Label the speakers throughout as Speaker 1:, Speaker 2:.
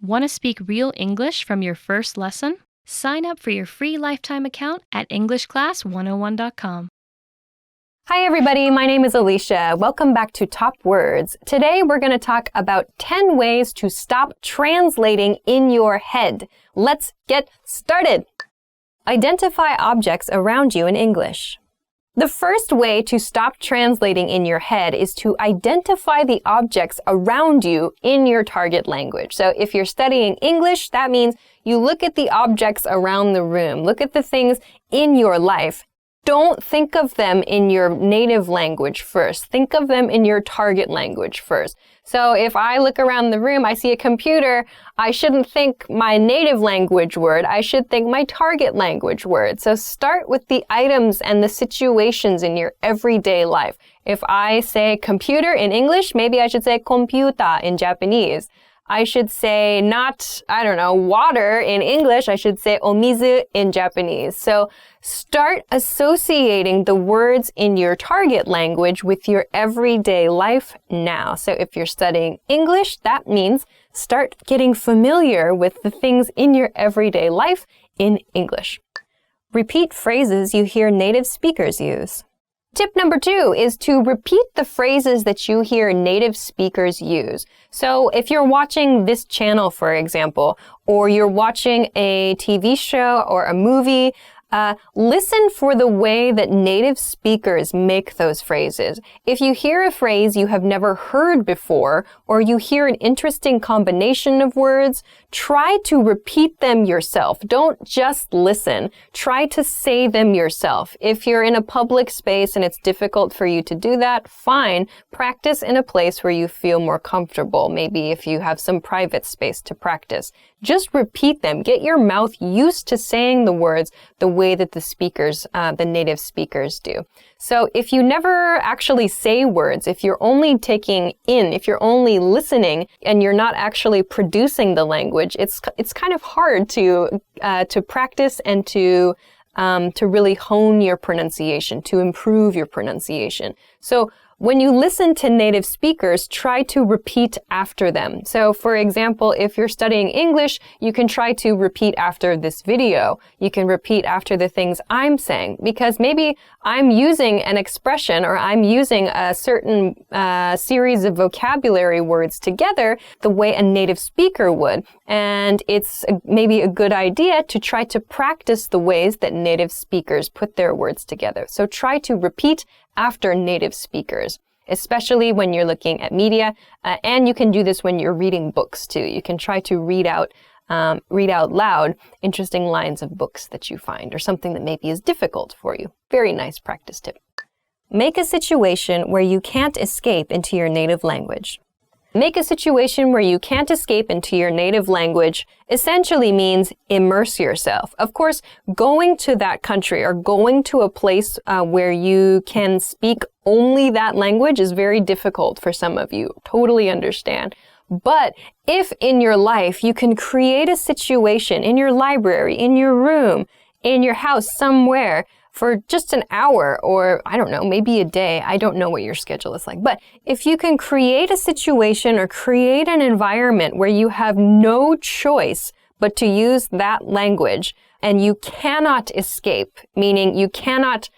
Speaker 1: Want to speak real English from your first lesson? Sign up for your free lifetime account at EnglishClass101.com.
Speaker 2: Hi everybody, my name is Alicia. Welcome back to Top Words. Today we're going to talk about 10 ways to stop translating in your head. Let's get started. Identify objects around you in English. The first way to stop translating in your head is to identify the objects around you in your target language. So if you're studying English, that means you look at the objects around the room. Look at the things in your life. Don't think of them in your native language first. Think of them in your target language first. So if I look around the room, I see a computer, I shouldn't think my native language word. I should think my target language word. So start with the items and the situations in your everyday life. If I say computer in English, maybe I should say computer in Japanese. I should say not, water in English. I should say omizu in Japanese. So start associating the words in your target language with your everyday life now. So if you're studying English, that means start getting familiar with the things in your everyday life in English. Repeat phrases you hear native speakers use. Tip number 2 is to repeat the phrases that you hear native speakers use. So if you're watching this channel, for example, or you're watching a TV show or a movie, listen for the way that native speakers make those phrases. If you hear a phrase you have never heard before, or you hear an interesting combination of words, try to repeat them yourself. Don't just listen. Try to say them yourself. If you're in a public space and it's difficult for you to do that, fine. Practice in a place where you feel more comfortable. Maybe if you have some private space to practice. Just repeat them. Get your mouth used to saying the words the way that the native speakers do. So if you never actually say words, if you're only taking in, if you're only listening and you're not actually producing the language, it's kind of hard to practice and to really hone your pronunciation, to improve your pronunciation. So when you listen to native speakers, try to repeat after them. So for example, if you're studying English, you can try to repeat after this video. You can repeat after the things I'm saying, because maybe I'm using an expression or I'm using a certain series of vocabulary words together the way a native speaker would. And it's maybe a good idea to try to practice the ways that native speakers put their words together. So try to repeat after native speakers, especially when you're looking at media. And you can do this when you're reading books too. You can try to read out loud interesting lines of books that you find or something that maybe is difficult for you. Very nice practice tip. Make a situation where you can't escape into your native language. Make a situation where you can't escape into your native language essentially means immerse yourself. Of course, going to that country or going to a place where you can speak only that language is very difficult for some of you. Totally understand. But if in your life you can create a situation in your library, in your room, in your house, somewhere, for just an hour or, maybe a day. I don't know what your schedule is like. But if you can create a situation or create an environment where you have no choice but to use that language and you cannot escape, meaning you cannot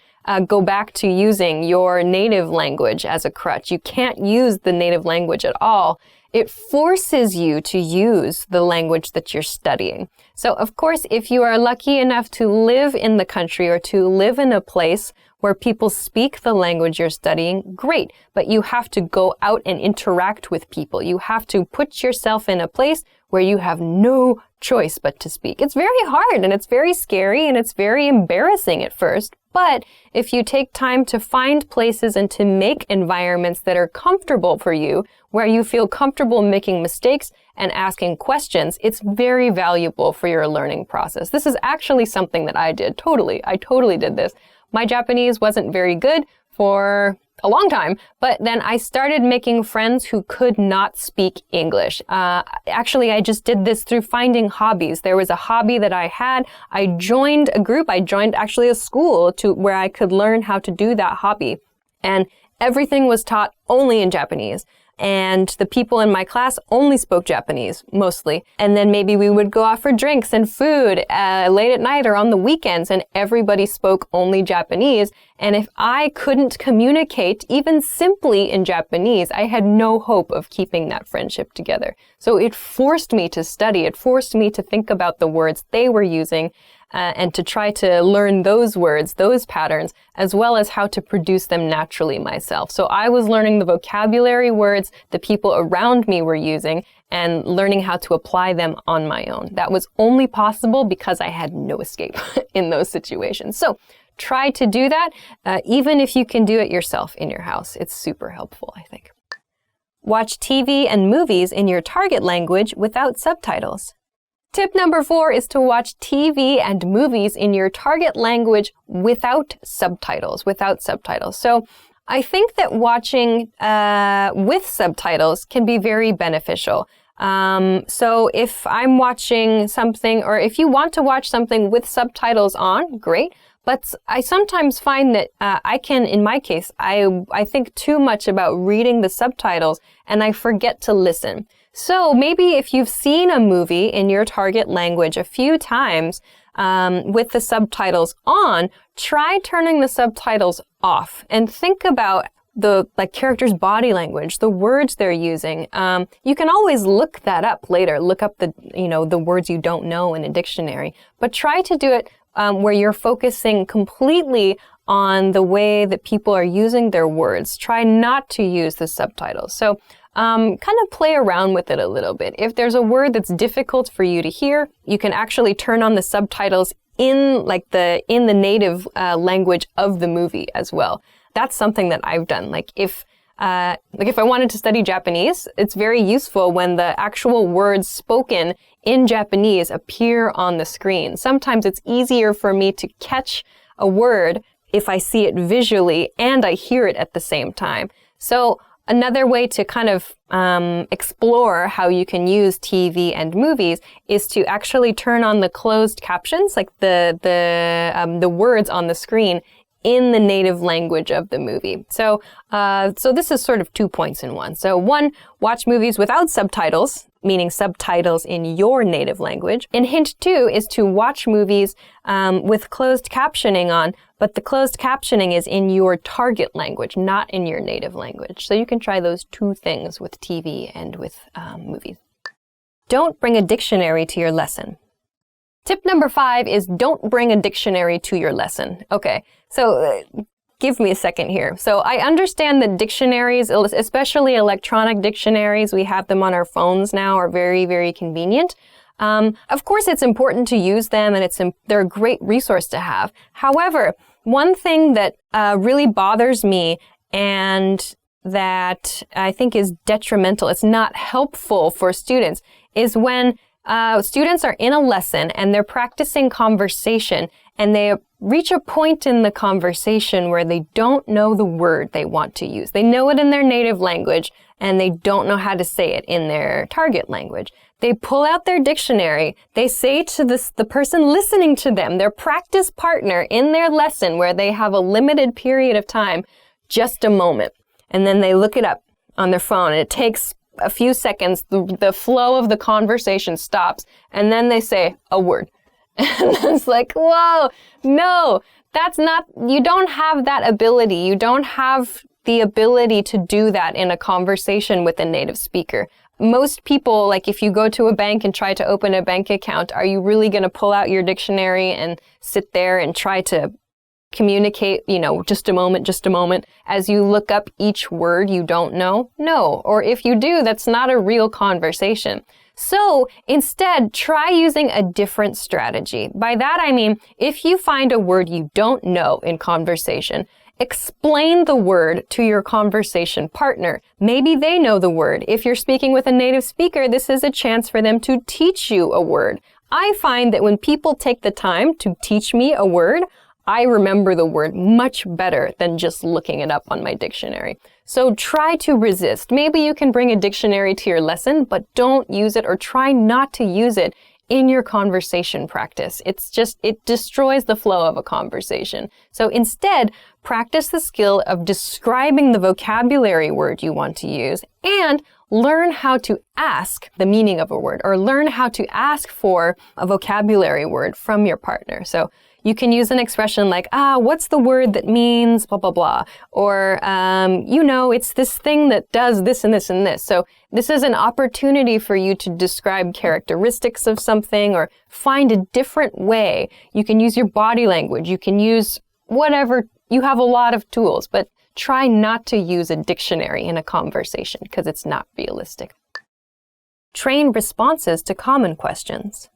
Speaker 2: go back to using your native language as a crutch. You can't use the native language at all. It forces you to use the language that you're studying. So, of course, if you are lucky enough to live in the country or to live in a place where people speak the language you're studying, great. But you have to go out and interact with people. You have to put yourself in a place where you have no choice but to speak. It's very hard and it's very scary and it's very embarrassing at first. But if you take time to find places and to make environments that are comfortable for you, where you feel comfortable making mistakes and asking questions, it's very valuable for your learning process. This is actually something that I did. I totally did this. My Japanese wasn't very good for a long time, but then I started making friends who could not speak English. Actually, I just did this through finding hobbies. There was a hobby that I had. I joined a group. I joined actually a school where I could learn how to do that hobby. And everything was taught only in Japanese. and the people in my class only spoke Japanese, mostly. And then maybe we would go out for drinks and food late at night or on the weekends, and everybody spoke only Japanese. And if I couldn't communicate even simply in Japanese, I had no hope of keeping that friendship together. So it forced me to study. It forced me to think about the words they were using and to try to learn those words, those patterns, as well as how to produce them naturally myself. So I was learning the vocabulary words the people around me were using and learning how to apply them on my own. That was only possible because I had no escape in those situations. So try to do that, even if you can do it yourself in your house. It's super helpful, I think. Watch TV and movies in your target language without subtitles. Tip number 4 is to watch TV and movies in your target language without subtitles, So I think that watching with subtitles can be very beneficial. So if I'm watching something, or if you want to watch something with subtitles on, great. But I sometimes find that in my case, I think too much about reading the subtitles and I forget to listen. So maybe if you've seen a movie in your target language a few times with the subtitles on, try turning the subtitles off and think about the character's body language, the words they're using. You can always look that up later. Look up the words you don't know in a dictionary, but try to do it where you're focusing completely on the way that people are using their words. Try not to use the subtitles. So kind of play around with it a little bit. If there's a word that's difficult for you to hear, you can actually turn on the subtitles in the native language of the movie as well. That's something that I've done. If I wanted to study Japanese, it's very useful when the actual words spoken in Japanese appear on the screen. Sometimes it's easier for me to catch a word if I see it visually and I hear it at the same time. So another way to kind of explore how you can use TV and movies is to actually turn on the closed captions, like the words on the screen in the native language of the movie. So this is sort of 2 points in one. So 1, watch movies without subtitles, meaning subtitles in your native language. And hint 2 is to watch movies with closed captioning on, but the closed captioning is in your target language, not in your native language. So you can try those 2 things with TV and with movies. Don't bring a dictionary to your lesson. Tip number 5 is don't bring a dictionary to your lesson. Okay, so give me a second here. So I understand that dictionaries, especially electronic dictionaries, we have them on our phones now, are very, very convenient. Of course, it's important to use them and they're a great resource to have. However, one thing that really bothers me and that I think is detrimental, it's not helpful for students, is when students are in a lesson and they're practicing conversation and they reach a point in the conversation where they don't know the word they want to use. They know it in their native language and they don't know how to say it in their target language. They pull out their dictionary. They say to the person listening to them, their practice partner in their lesson where they have a limited period of time, just a moment. And then they look it up on their phone and it takes a few seconds, the flow of the conversation stops, and then they say a word. And it's like, whoa, no, you don't have that ability. You don't have the ability to do that in a conversation with a native speaker. Most people, if you go to a bank and try to open a bank account, are you really going to pull out your dictionary and sit there and try to communicate, just a moment, as you look up each word you don't know? No. Or if you do, that's not a real conversation. So instead, try using a different strategy. By that, I mean, if you find a word you don't know in conversation, explain the word to your conversation partner. Maybe they know the word. If you're speaking with a native speaker, this is a chance for them to teach you a word. I find that when people take the time to teach me a word, I remember the word much better than just looking it up on my dictionary. So try to resist. Maybe you can bring a dictionary to your lesson, but don't use it or try not to use it in your conversation practice. It destroys the flow of a conversation. So instead, practice the skill of describing the vocabulary word you want to use, and learn how to ask the meaning of a word, or learn how to ask for a vocabulary word from your partner. So you can use an expression like, what's the word that means blah, blah, blah. Or, it's this thing that does this and this and this. So this is an opportunity for you to describe characteristics of something or find a different way. You can use your body language. You can use whatever. You have a lot of tools, but try not to use a dictionary in a conversation because it's not realistic. Train responses to common questions.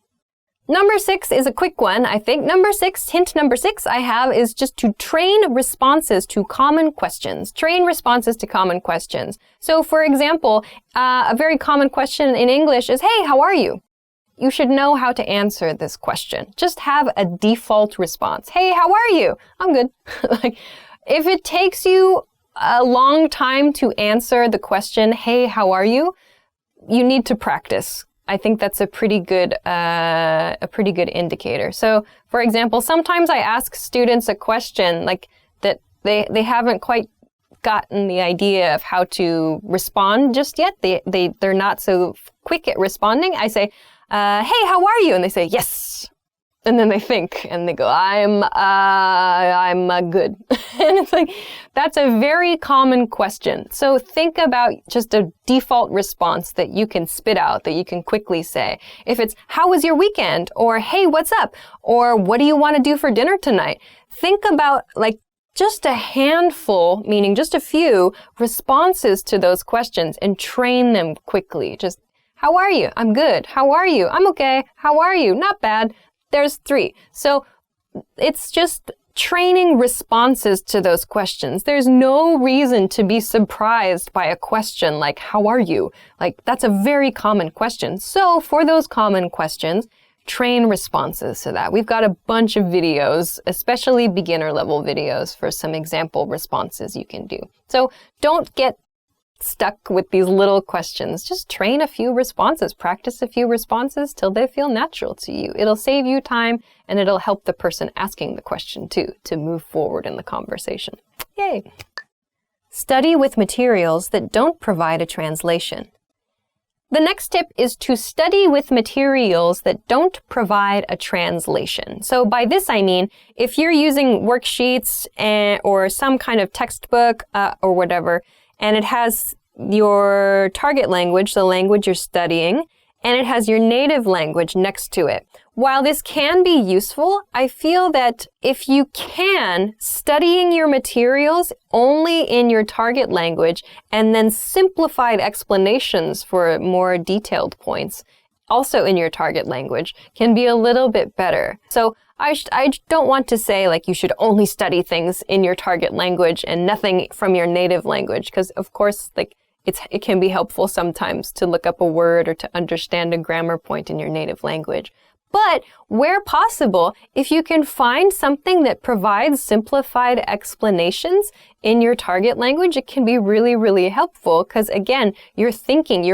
Speaker 2: Number 6 is a quick one, I think. Hint number six I have is just to train responses to common questions. Train responses to common questions. So, for example, a very common question in English is, hey, how are you? You should know how to answer this question. Just have a default response. Hey, how are you? I'm good. If it takes you a long time to answer the question, hey, how are you? You need to practice. I think that's a pretty good indicator. So, for example, sometimes I ask students a question like that they haven't quite gotten the idea of how to respond just yet. They're not so quick at responding. I say, hey, how are you? And they say, yes. And then they think and they go, I'm good. And it's like, that's a very common question. So think about just a default response that you can spit out, that you can quickly say. If it's, how was your weekend? Or, hey, what's up? Or, what do you want to do for dinner tonight? Think about just a handful, meaning just a few responses to those questions and train them quickly. Just, how are you? I'm good. How are you? I'm okay. How are you? Not bad. There's 3. So it's just training responses to those questions. There's no reason to be surprised by a question like, how are you? That's a very common question. So for those common questions, train responses to that. We've got a bunch of videos, especially beginner level videos, for some example responses you can do. So don't get stuck with these little questions. Just train a few responses. Practice a few responses till they feel natural to you. It'll save you time and it'll help the person asking the question too to move forward in the conversation. Yay! Study with materials that don't provide a translation. The next tip is to study with materials that don't provide a translation. So by this I mean, if you're using worksheets or some kind of textbook or whatever, and it has your target language, the language you're studying, and it has your native language next to it. While this can be useful, I feel that if you can, studying your materials only in your target language and then simplified explanations for more detailed points, also in your target language, can be a little bit better. So I don't want to say you should only study things in your target language and nothing from your native language, because of course it can be helpful sometimes to look up a word or to understand a grammar point in your native language. But where possible, if you can find something that provides simplified explanations in your target language, it can be really, really helpful because again, you're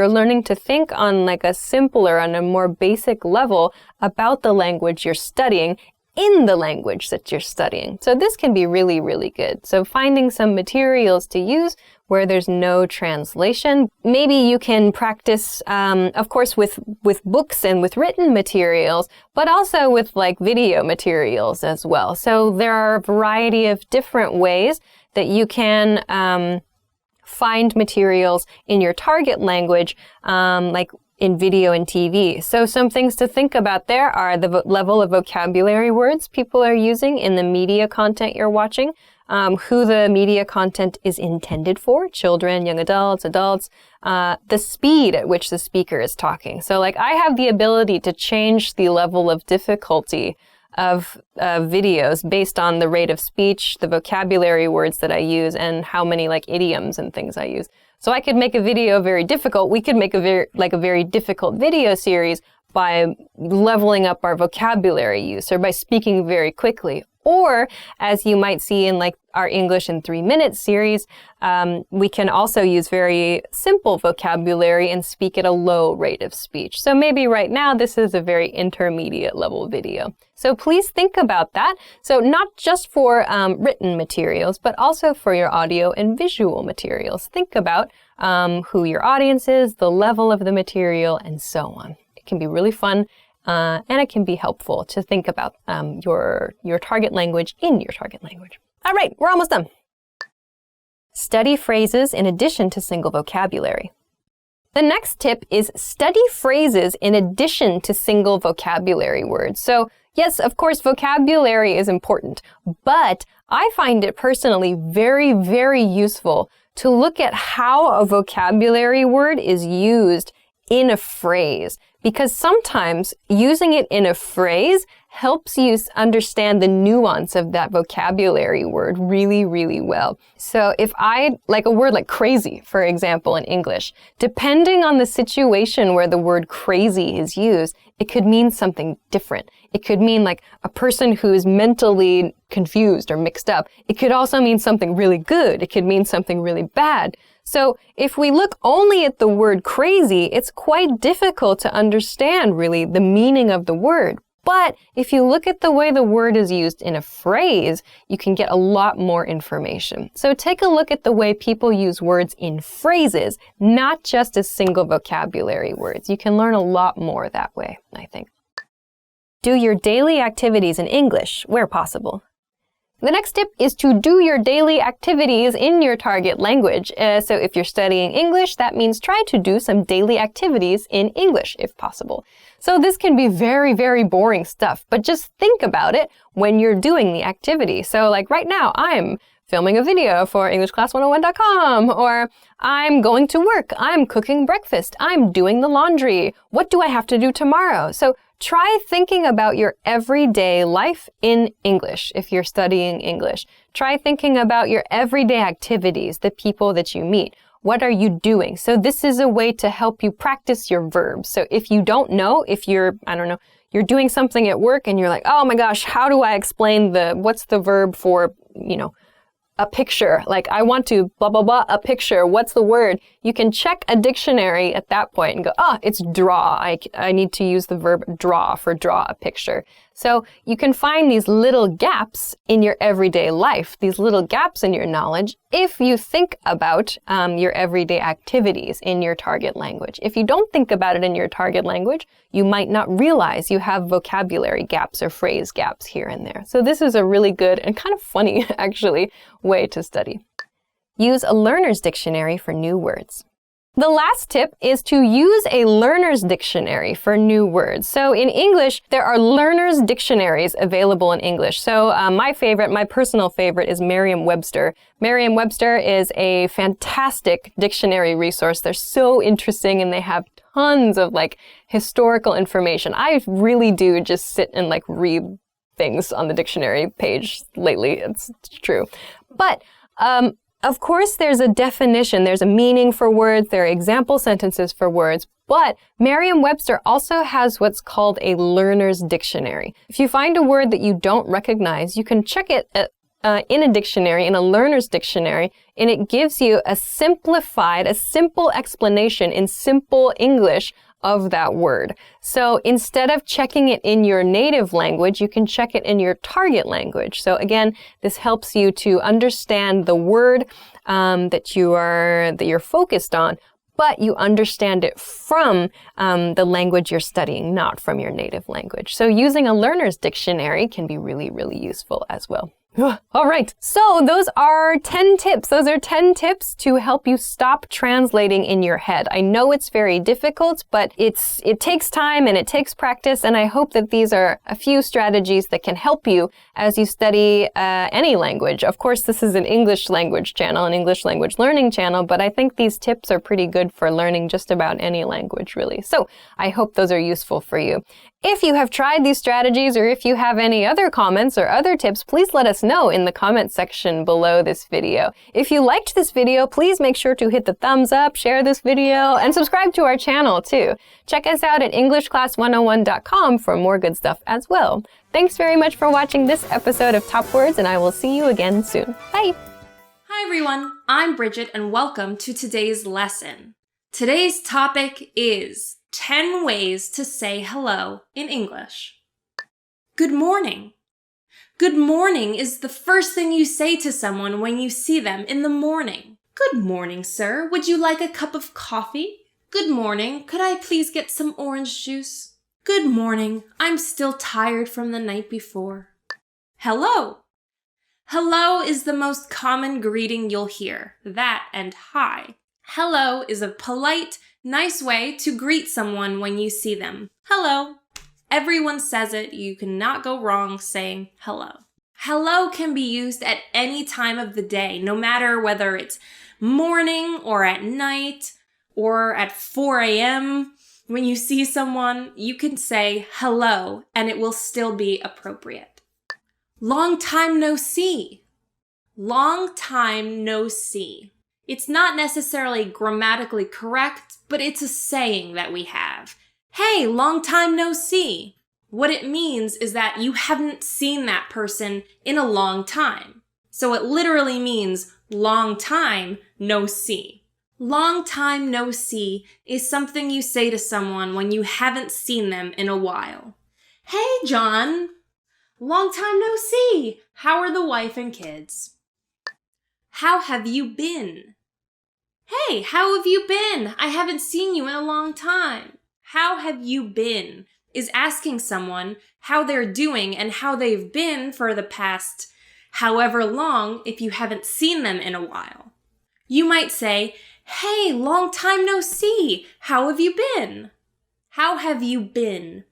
Speaker 2: learning to think on a simpler, on a more basic level about the language you're studying in the language that you're studying. So this can be really, really good. So finding some materials to use where there's no translation. Maybe you can practice, of course, with books and with written materials, but also with video materials as well. So there are a variety of different ways that you can find materials in your target language, in video and TV. So some things to think about there are the level of vocabulary words people are using in the media content you're watching, who the media content is intended for, children, young adults, the speed at which the speaker is talking. So I have the ability to change the level of difficulty of videos based on the rate of speech, the vocabulary words that I use, and how many idioms and things I use. So I could make a video very difficult. We could make a very difficult video series by leveling up our vocabulary use or by speaking very quickly. Or, as you might see in like our English in 3-minute series, we can also use very simple vocabulary and speak at a low rate of speech. So maybe right now this is a very intermediate level video. So please think about that. So not just for written materials, but also for your audio and visual materials. Think about who your audience is, the level of the material, and so on. It can be really fun. And it can be helpful to think about your target language in your target language. All right, we're almost done. Study phrases in addition to single vocabulary. The next tip is study phrases in addition to single vocabulary words. So yes, of course, vocabulary is important, but I find it personally very, very useful to look at how a vocabulary word is used in a phrase, because sometimes using it in a phrase helps you understand the nuance of that vocabulary word really, really well. So if like a word like crazy, for example, in English, depending on the situation where the word crazy is used, it could mean something different. It could mean like a person who is mentally confused or mixed up. It could also mean something really good. It could mean something really bad. So if we look only at the word crazy, it's quite difficult to understand really the meaning of the word. But if you look at the way the word is used in a phrase, you can get a lot more information. So take a look at the way people use words in phrases, not just as single vocabulary words. You can learn a lot more that way, I think. Do your daily activities in English where possible. The next tip is to do your daily activities in your target language. So if you're studying English, that means try to do some daily activities in English if possible. So this can be very, very boring stuff, but just think about it when you're doing the activity. So like right now, I'm filming a video for EnglishClass101.com, or I'm going to work, I'm cooking breakfast, I'm doing the laundry. What do I have to do tomorrow? So try thinking about your everyday life in English if you're studying English. Try thinking about your everyday activities, the people that you meet. What are you doing? So this is a way to help you practice your verbs. So if you don't know, if you're doing something at work and you're like, oh my gosh, how do I explain what's the verb for, a picture? Like, I want to blah, blah, blah, a picture. What's the word? You can check a dictionary at that point and go, it's draw. I need to use the verb draw for draw a picture. So you can find these little gaps in your everyday life, these little gaps in your knowledge, if you think about your everyday activities in your target language. If you don't think about it in your target language, you might not realize you have vocabulary gaps or phrase gaps here and there. So this is a really good and kind of funny, actually, way to study. Use a learner's dictionary for new words. The last tip is to use a learner's dictionary for new words. So in English, there are learner's dictionaries available in English. So my personal favorite is Merriam-Webster. Merriam-Webster is a fantastic dictionary resource. They're so interesting and they have tons of historical information. I really do just sit and read things on the dictionary page lately. It's true. But of course, there's a definition, there's a meaning for words, there are example sentences for words, but Merriam-Webster also has what's called a learner's dictionary. If you find a word that you don't recognize, you can check it in a dictionary, in a learner's dictionary, and it gives you a simple explanation in simple English of that word. So instead of checking it in your native language, you can check it in your target language. So again, this helps you to understand the word that you're focused on, but you understand it from the language you're studying, not from your native language. So using a learner's dictionary can be really, really useful as well. All right, so those are 10 tips. Those are 10 tips to help you stop translating in your head. I know it's very difficult, but it takes time and it takes practice, and I hope that these are a few strategies that can help you as you study any language. Of course, this is an English language channel, an English language learning channel, but I think these tips are pretty good for learning just about any language, really. So I hope those are useful for you. If you have tried these strategies or if you have any other comments or other tips, please let us know in the comment section below this video. If you liked this video, please make sure to hit the thumbs up, share this video, and subscribe to our channel too. Check us out at EnglishClass101.com for more good stuff as well. Thanks very much for watching this episode of Top Words, and I will see you again soon. Bye!
Speaker 3: Hi everyone, I'm Bridget and welcome to today's lesson. Today's topic is 10 ways to say hello in English. Good morning. Good morning is the first thing you say to someone when you see them in the morning. Good morning, sir. Would you like a cup of coffee? Good morning. Could I please get some orange juice? Good morning. I'm still tired from the night before. Hello. Hello is the most common greeting you'll hear. That and hi. Hello is a polite, nice way to greet someone when you see them. Hello. Everyone says it. You cannot go wrong saying hello. Hello can be used at any time of the day, no matter whether it's morning or at night or at 4 a.m. When you see someone, you can say hello and it will still be appropriate. Long time no see. Long time no see. It's not necessarily grammatically correct, but it's a saying that we have. Hey, long time no see. What it means is that you haven't seen that person in a long time. So it literally means long time no see. Long time no see is something you say to someone when you haven't seen them in a while. Hey, John. Long time no see. How are the wife and kids? How have you been? Hey, how have you been? I haven't seen you in a long time. How have you been is asking someone how they're doing and how they've been for the past however long if you haven't seen them in a while. You might say, hey, long time no see. How have you been? How have you been?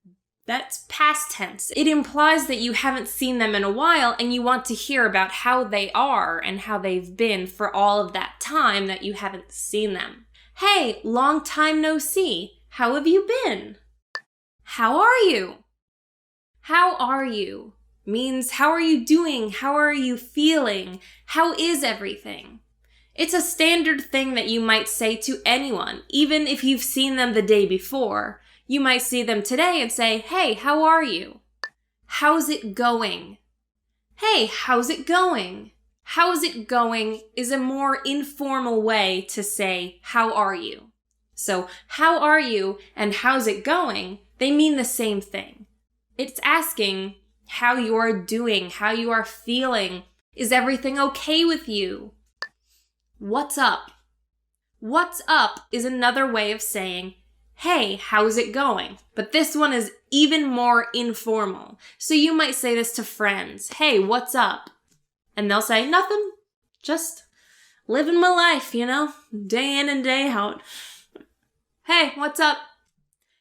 Speaker 3: That's past tense. It implies that you haven't seen them in a while and you want to hear about how they are and how they've been for all of that time that you haven't seen them. Hey, long time no see. How have you been? How are you? How are you means how are you doing? How are you feeling? How is everything? It's a standard thing that you might say to anyone, even if you've seen them the day before. You might see them today and say, hey, how are you? How's it going? Hey, how's it going? How's it going is a more informal way to say, how are you? So, how are you and how's it going, they mean the same thing. It's asking how you are doing, how you are feeling. Is everything okay with you? What's up? What's up is another way of saying, hey, how's it going? But this one is even more informal. So you might say this to friends. Hey, what's up? And they'll say, nothing. Just living my life, day in and day out. Hey, what's up?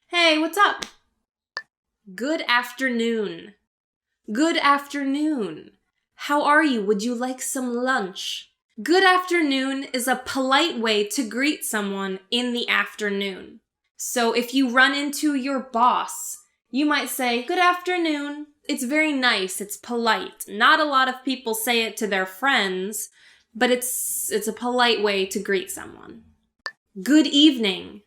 Speaker 3: Hey, what's up? Good afternoon. Good afternoon. How are you? Would you like some lunch? Good afternoon is a polite way to greet someone in the afternoon. So if you run into your boss, you might say, good afternoon. It's very nice. It's polite. Not a lot of people say it to their friends, but it's a polite way to greet someone. Good evening.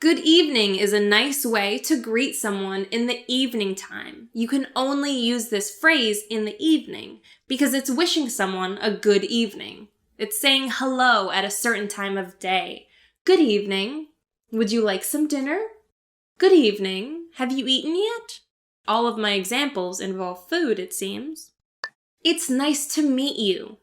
Speaker 3: Good evening is a nice way to greet someone in the evening time. You can only use this phrase in the evening because it's wishing someone a good evening. It's saying hello at a certain time of day. Good evening. Would you like some dinner? Good evening. Have you eaten yet? All of my examples involve food, it seems. It's nice to meet you.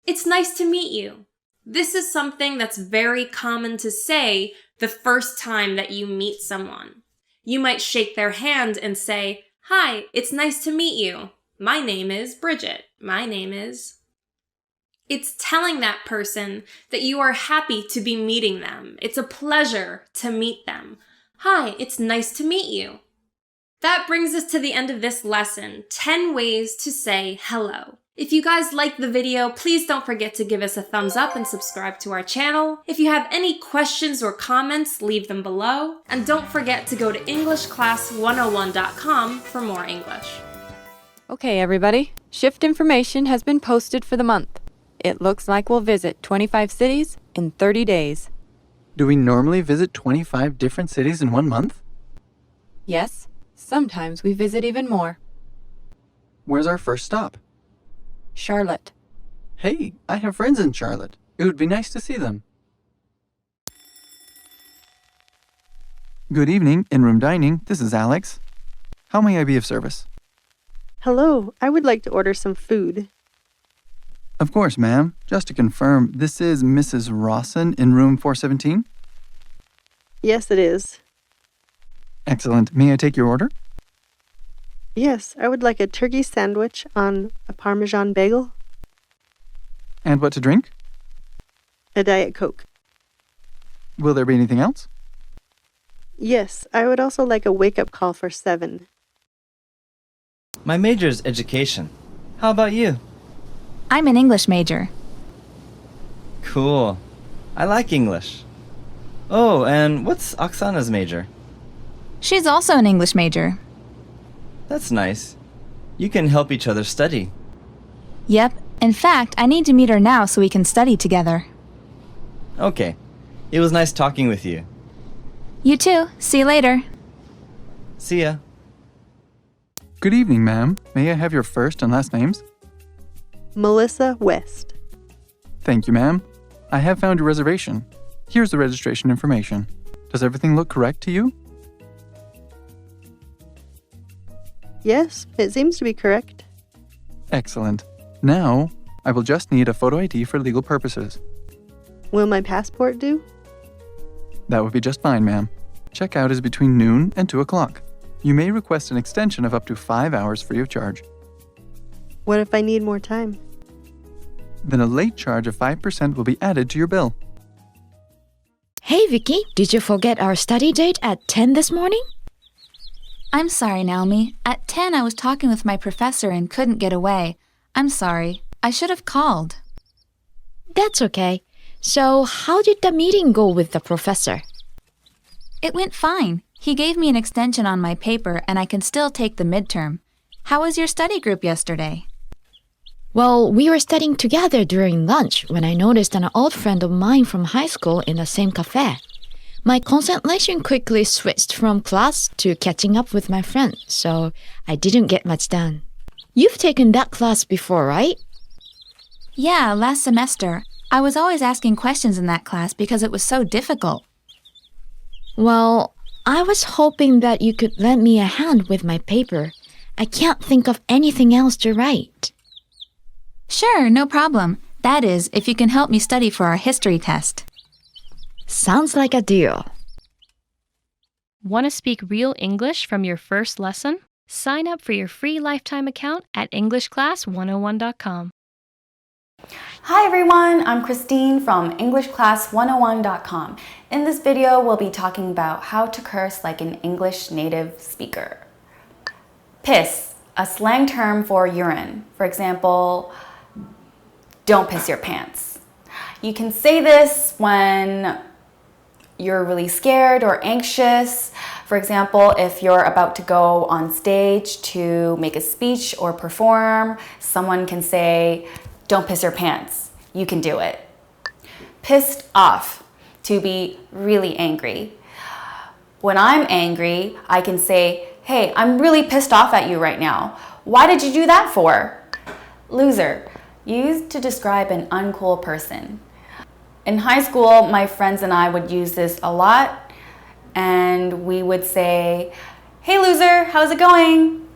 Speaker 3: It's nice to meet you. This is something that's very common to say the first time that you meet someone. You might shake their hand and say, hi, it's nice to meet you. My name is Bridget. My name is... It's telling that person that you are happy to be meeting them. It's a pleasure to meet them. Hi, it's nice to meet you. That brings us to the end of this lesson, 10 ways to say hello. If you guys liked the video, please don't forget to give us a thumbs up and subscribe to our channel. If you have any questions or comments, leave them below. And don't forget to go to EnglishClass101.com for more English.
Speaker 4: Okay, everybody. Shift information has been posted for the month. It looks like we'll visit 25 cities in 30 days.
Speaker 5: Do we normally visit 25 different cities in 1 month?
Speaker 4: Yes, sometimes we visit even more.
Speaker 5: Where's our first stop?
Speaker 4: Charlotte.
Speaker 5: Hey, I have friends in Charlotte. It would be nice to see them. Good evening, in-room dining. This is Alex. How may I be of service?
Speaker 6: Hello, I would like to order some food.
Speaker 5: Of course, ma'am. Just to confirm, this is Mrs. Rawson in room 417?
Speaker 6: Yes, it is.
Speaker 5: Excellent. May I take your order?
Speaker 6: Yes, I would like a turkey sandwich on a Parmesan bagel,
Speaker 5: And what to drink?
Speaker 6: a Diet Coke.
Speaker 5: Will there be anything else?
Speaker 6: Yes, I would also like a wake-up call for 7.
Speaker 7: My major is education. How about you?
Speaker 8: I'm an English major.
Speaker 7: Cool. I like English. Oh, and what's Oksana's major?
Speaker 8: She's also an English major.
Speaker 7: That's nice. You can help each other study.
Speaker 8: Yep. In fact, I need to meet her now so we can study together.
Speaker 7: Okay. It was nice talking with you.
Speaker 8: You too. See you later.
Speaker 7: See ya.
Speaker 5: Good evening, ma'am. May I have your first and last names?
Speaker 6: Melissa West.
Speaker 5: Thank you, ma'am. I have found your reservation. Here's the registration information. Does everything look correct to you?
Speaker 6: Yes, it seems to be correct.
Speaker 5: Excellent. Now, I will just need a photo ID for legal purposes.
Speaker 6: Will my passport do?
Speaker 5: That would be just fine, ma'am. Checkout is between noon and 2 o'clock. You may request an extension of up to 5 hours free of charge.
Speaker 6: What if I need more time?
Speaker 5: Then a late charge of 5% will be added to your bill.
Speaker 9: Hey Vicky, did you forget our study date at 10 this morning?
Speaker 8: I'm sorry, Naomi. At 10, I was talking with my professor and couldn't get away. I'm sorry. I should have called.
Speaker 9: That's okay. So, how did the meeting go with the professor?
Speaker 8: It went fine. He gave me an extension on my paper and I can still take the midterm. How was your study group yesterday?
Speaker 9: Well, we were studying together during lunch when I noticed an old friend of mine from high school in the same cafe. My concentration quickly switched from class to catching up with my friend, so I didn't get much done. You've taken that class before, right?
Speaker 8: Yeah, last semester. I was always asking questions in that class because it was so difficult.
Speaker 9: Well, I was hoping that you could lend me a hand with my paper. I can't think of anything else to write.
Speaker 8: Sure, no problem. That is, if you can help me study for our history test.
Speaker 9: Sounds like a deal.
Speaker 1: Want to speak real English from your first lesson? Sign up for your free lifetime account at EnglishClass101.com.
Speaker 10: Hi everyone, I'm Christine from EnglishClass101.com. In this video, we'll be talking about how to curse like an English native speaker. Piss, a slang term for urine. For example, don't piss your pants. You can say this when you're really scared or anxious. For example, if you're about to go on stage to make a speech or perform, someone can say, don't piss your pants. You can do it. Pissed off, to be really angry. When I'm angry, I can say, hey, I'm really pissed off at you right now. Why did you do that for? Loser, used to describe an uncool person. In high school, my friends and I would use this a lot, and we would say, hey loser, how's it going?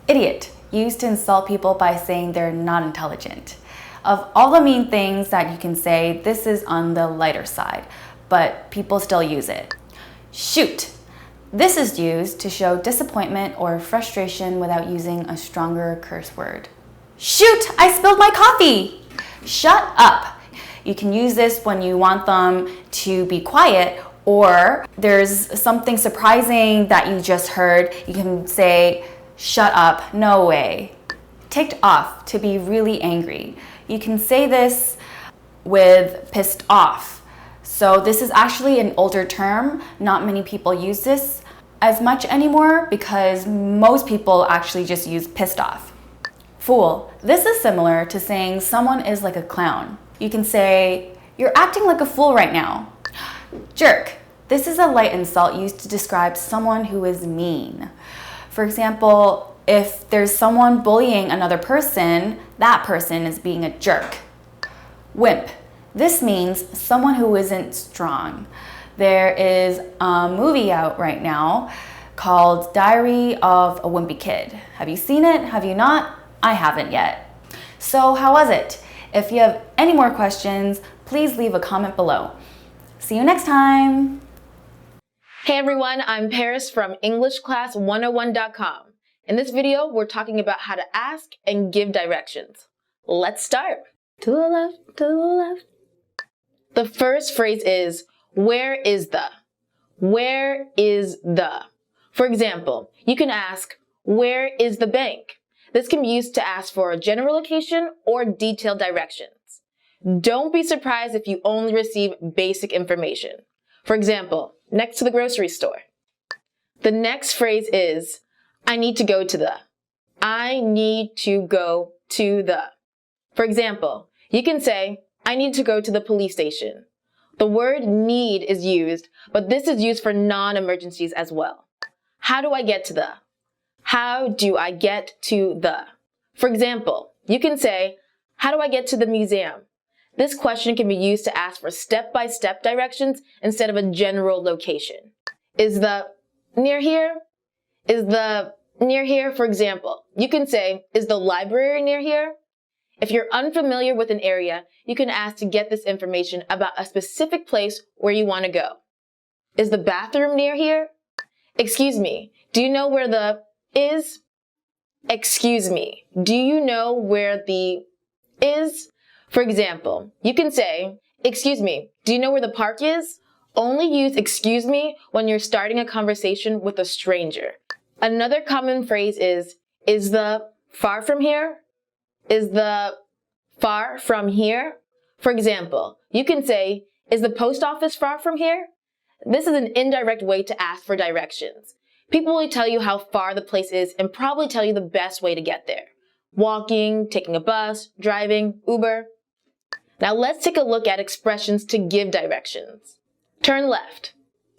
Speaker 10: Idiot, used to insult people by saying they're not intelligent. Of all the mean things that you can say, this is on the lighter side, but people still use it. Shoot, this is used to show disappointment or frustration without using a stronger curse word. Shoot, I spilled my coffee. Shut up. You can use this when you want them to be quiet, or there's something surprising that you just heard. You can say, shut up, no way. Ticked off, to be really angry. You can say this with pissed off. So this is actually an older term. Not many people use this. as much anymore because most people actually just use pissed off. Fool. This is similar to saying someone is like a clown. You can say, "You're acting like a fool right now." Jerk. This is a light insult used to describe someone who is mean. For example, if there's someone bullying another person, that person is being a jerk. Wimp. This means someone who isn't strong. There is a movie out right now called Diary of a Wimpy Kid. Have you seen it? Have you not? I haven't yet. So how was it? If you have any more questions, please leave a comment below. See you next time.
Speaker 11: Hey everyone, I'm Paris from EnglishClass101.com. In this video, we're talking about how to ask and give directions. Let's start. To the left, to the left. The first phrase is, where is the? Where is the? For example, you can ask, where is the bank? This can be used to ask for a general location or detailed directions. Don't be surprised if you only receive basic information. For example, next to the grocery store. The next phrase is, I need to go to the. I need to go to the. For example, you can say, I need to go to the police station. The word need is used, but this is used for non-emergencies as well. How do I get to the? How do I get to the? For example, you can say, how do I get to the museum? This question can be used to ask for step-by-step directions instead of a general location. Is the near here? Is the near here? For example, you can say, is the library near here? If you're unfamiliar with an area, you can ask to get this information about a specific place where you want to go. Is the bathroom near here? Excuse me, do you know where the is? Excuse me, do you know where the is? For example, you can say, excuse me, do you know where the park is? Only use excuse me when you're starting a conversation with a stranger. Another common phrase is the far from here? Is the far from here? For example, you can say, is the post office far from here? This is an indirect way to ask for directions. People will tell you how far the place is and probably tell you the best way to get there. Walking, taking a bus, driving, Uber. Now let's take a look at expressions to give directions. Turn left.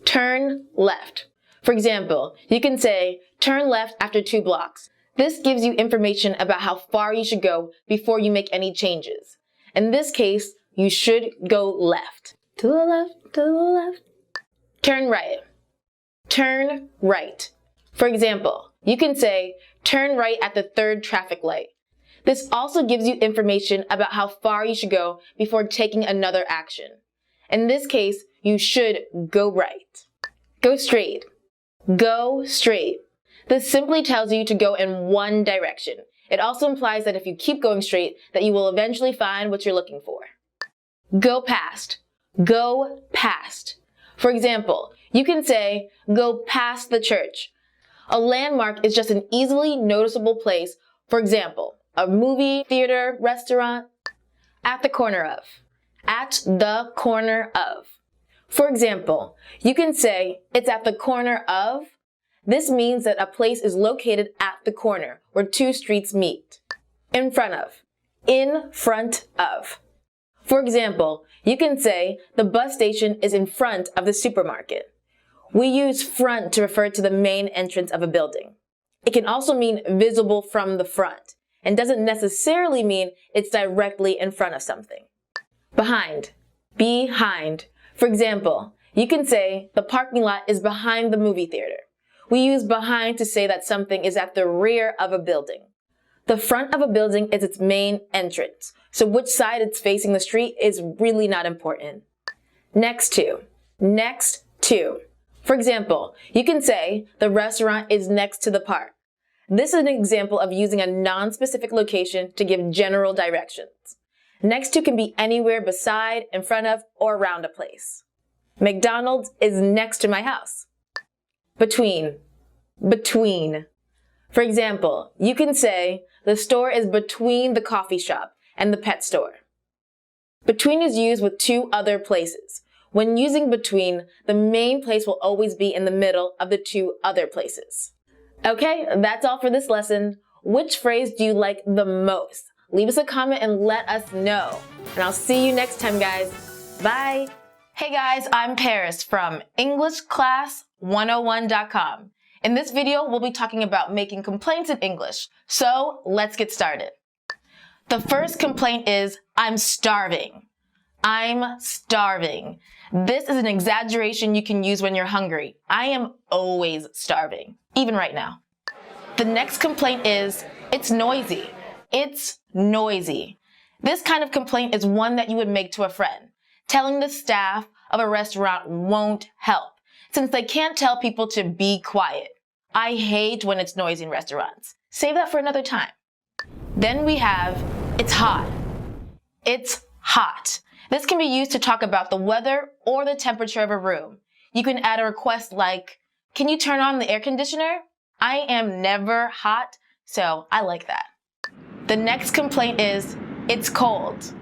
Speaker 11: Turn left. For example, you can say, turn left after 2 blocks. This gives you information about how far you should go before you make any changes. In this case, you should go left. To the left, to the left. Turn right. Turn right. For example, you can say, turn right at the 3rd traffic light. This also gives you information about how far you should go before taking another action. In this case, you should go right. Go straight. Go straight. This simply tells you to go in one direction. It also implies that if you keep going straight, that you will eventually find what you're looking for. Go past. Go past. For example, you can say, go past the church. A landmark is just an easily noticeable place, for example, a movie, theater, restaurant, at the corner of. At the corner of. For example, you can say, it's at the corner of. This means that a place is located at the corner where 2 streets meet. In front of. In front of. For example, you can say, the bus station is in front of the supermarket. We use front to refer to the main entrance of a building. It can also mean visible from the front, and doesn't necessarily mean it's directly in front of something. Behind. Behind. For example, you can say, the parking lot is behind the movie theater. We use behind to say that something is at the rear of a building. The front of a building is its main entrance, so which side it's facing the street is really not important. Next to. Next to. For example, you can say, the restaurant is next to the park. This is an example of using a non-specific location to give general directions. Next to can be anywhere beside, in front of, or around a place. McDonald's is next to my house. Between. Between. For example, you can say, the store is between the coffee shop and the pet store. Between is used with 2 other places. When using between, the main place will always be in the middle of the two other places. Okay, that's all for this lesson. Which phrase do you like the most? Leave us a comment and let us know. And I'll see you next time, guys. Bye. Hey guys, I'm Paris from EnglishClass101.com. In this video, we'll be talking about making complaints in English. So let's get started. The first complaint is, I'm starving. I'm starving. This is an exaggeration you can use when you're hungry. I am always starving, even right now. The next complaint is, it's noisy. It's noisy. This kind of complaint is one that you would make to a friend. Telling the staff of a restaurant won't help, since they can't tell people to be quiet. I hate when it's noisy in restaurants. Save that for another time. Then we have, it's hot. It's hot. This can be used to talk about the weather or the temperature of a room. You can add a request like, can you turn on the air conditioner? I am never hot, so I like that. The next complaint is, it's cold.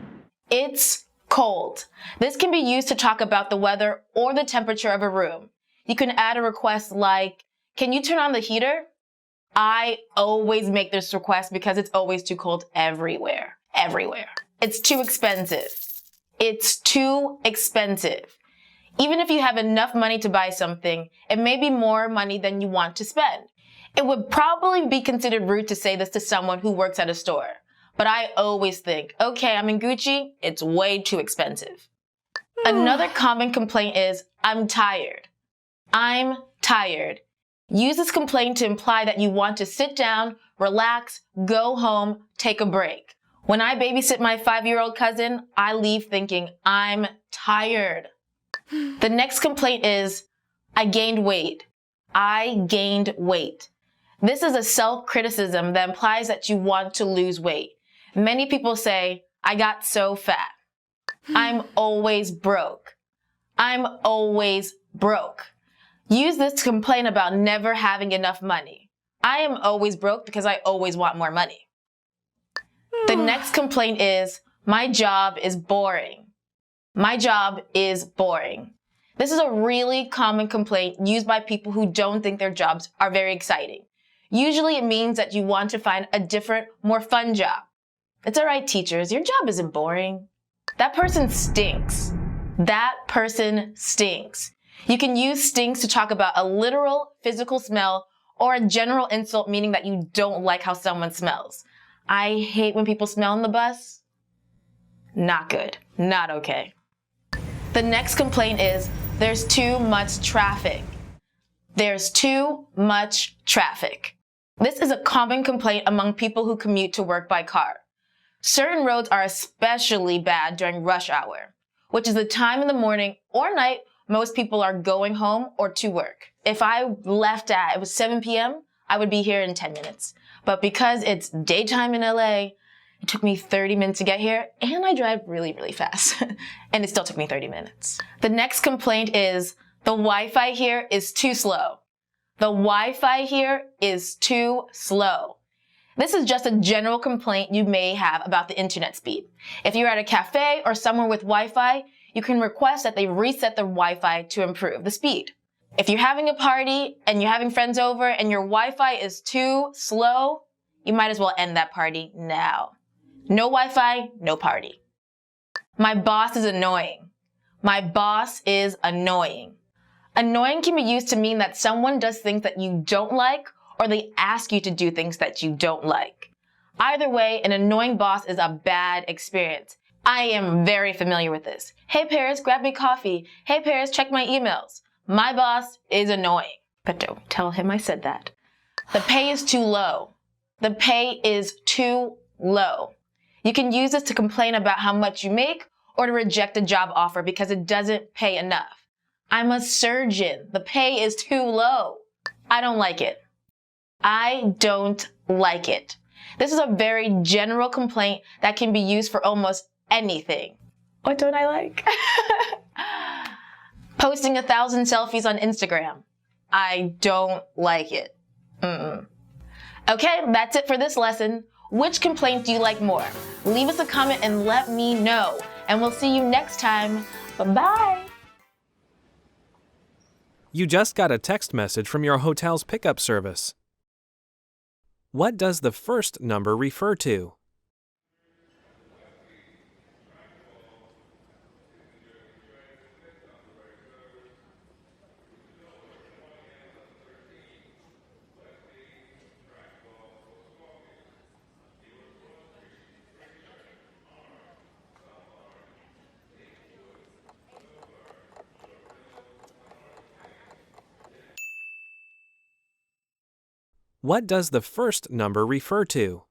Speaker 11: It's cold. This can be used to talk about the weather or the temperature of a room. You can add a request like, can you turn on the heater? I always make this request because it's always too cold everywhere. Everywhere. It's too expensive. It's too expensive. Even if you have enough money to buy something, it may be more money than you want to spend. It would probably be considered rude to say this to someone who works at a store. But I always think, okay, I'm in Gucci, it's way too expensive. Another common complaint is, I'm tired. I'm tired. Use this complaint to imply that you want to sit down, relax, go home, take a break. When I babysit my 5-year-old cousin, I leave thinking, I'm tired. The next complaint is, I gained weight. I gained weight. This is a self-criticism that implies that you want to lose weight. Many people say, I got so fat. I'm always broke. I'm always broke. Use this to complain about never having enough money. I am always broke because I always want more money. The next complaint is, my job is boring. My job is boring. This is a really common complaint used by people who don't think their jobs are very exciting. Usually it means that you want to find a different, more fun job. It's all right, teachers, your job isn't boring. That person stinks. That person stinks. You can use stinks to talk about a literal physical smell or a general insult meaning that you don't like how someone smells. I hate when people smell on the bus. Not good. Not okay. The next complaint is, there's too much traffic. There's too much traffic. This is a common complaint among people who commute to work by car. Certain roads are especially bad during rush hour, which is the time in the morning or night most people are going home or to work. If I left at, it was 7 p.m., I would be here in 10 minutes. But because it's daytime in LA, it took me 30 minutes to get here, and I drive really, really fast. And it still took me 30 minutes. The next complaint is, the Wi-Fi here is too slow. The Wi-Fi here is too slow. This is just a general complaint you may have about the internet speed. If you're at a cafe or somewhere with Wi-Fi, you can request that they reset the Wi-Fi to improve the speed. If you're having a party and you're having friends over and your Wi-Fi is too slow, you might as well end that party now. No Wi-Fi, no party. My boss is annoying. My boss is annoying. Annoying can be used to mean that someone does things that you don't like or they ask you to do things that you don't like. Either way, an annoying boss is a bad experience. I am very familiar with this. Hey Paris, grab me coffee. Hey Paris, check my emails. My boss is annoying. But don't tell him I said that. The pay is too low. The pay is too low. You can use this to complain about how much you make or to reject a job offer because it doesn't pay enough. I'm a surgeon. The pay is too low. I don't like it. I don't like it. This is a very general complaint that can be used for almost anything. What don't I like? Posting 1,000 selfies on Instagram. I don't like it. Okay, that's it for this lesson. Which complaint do you like more? Leave us a comment and let me know. And we'll see you next time. Bye-bye.
Speaker 12: You just got a text message from your hotel's pickup service. What does the first number refer to? What does the first number refer to?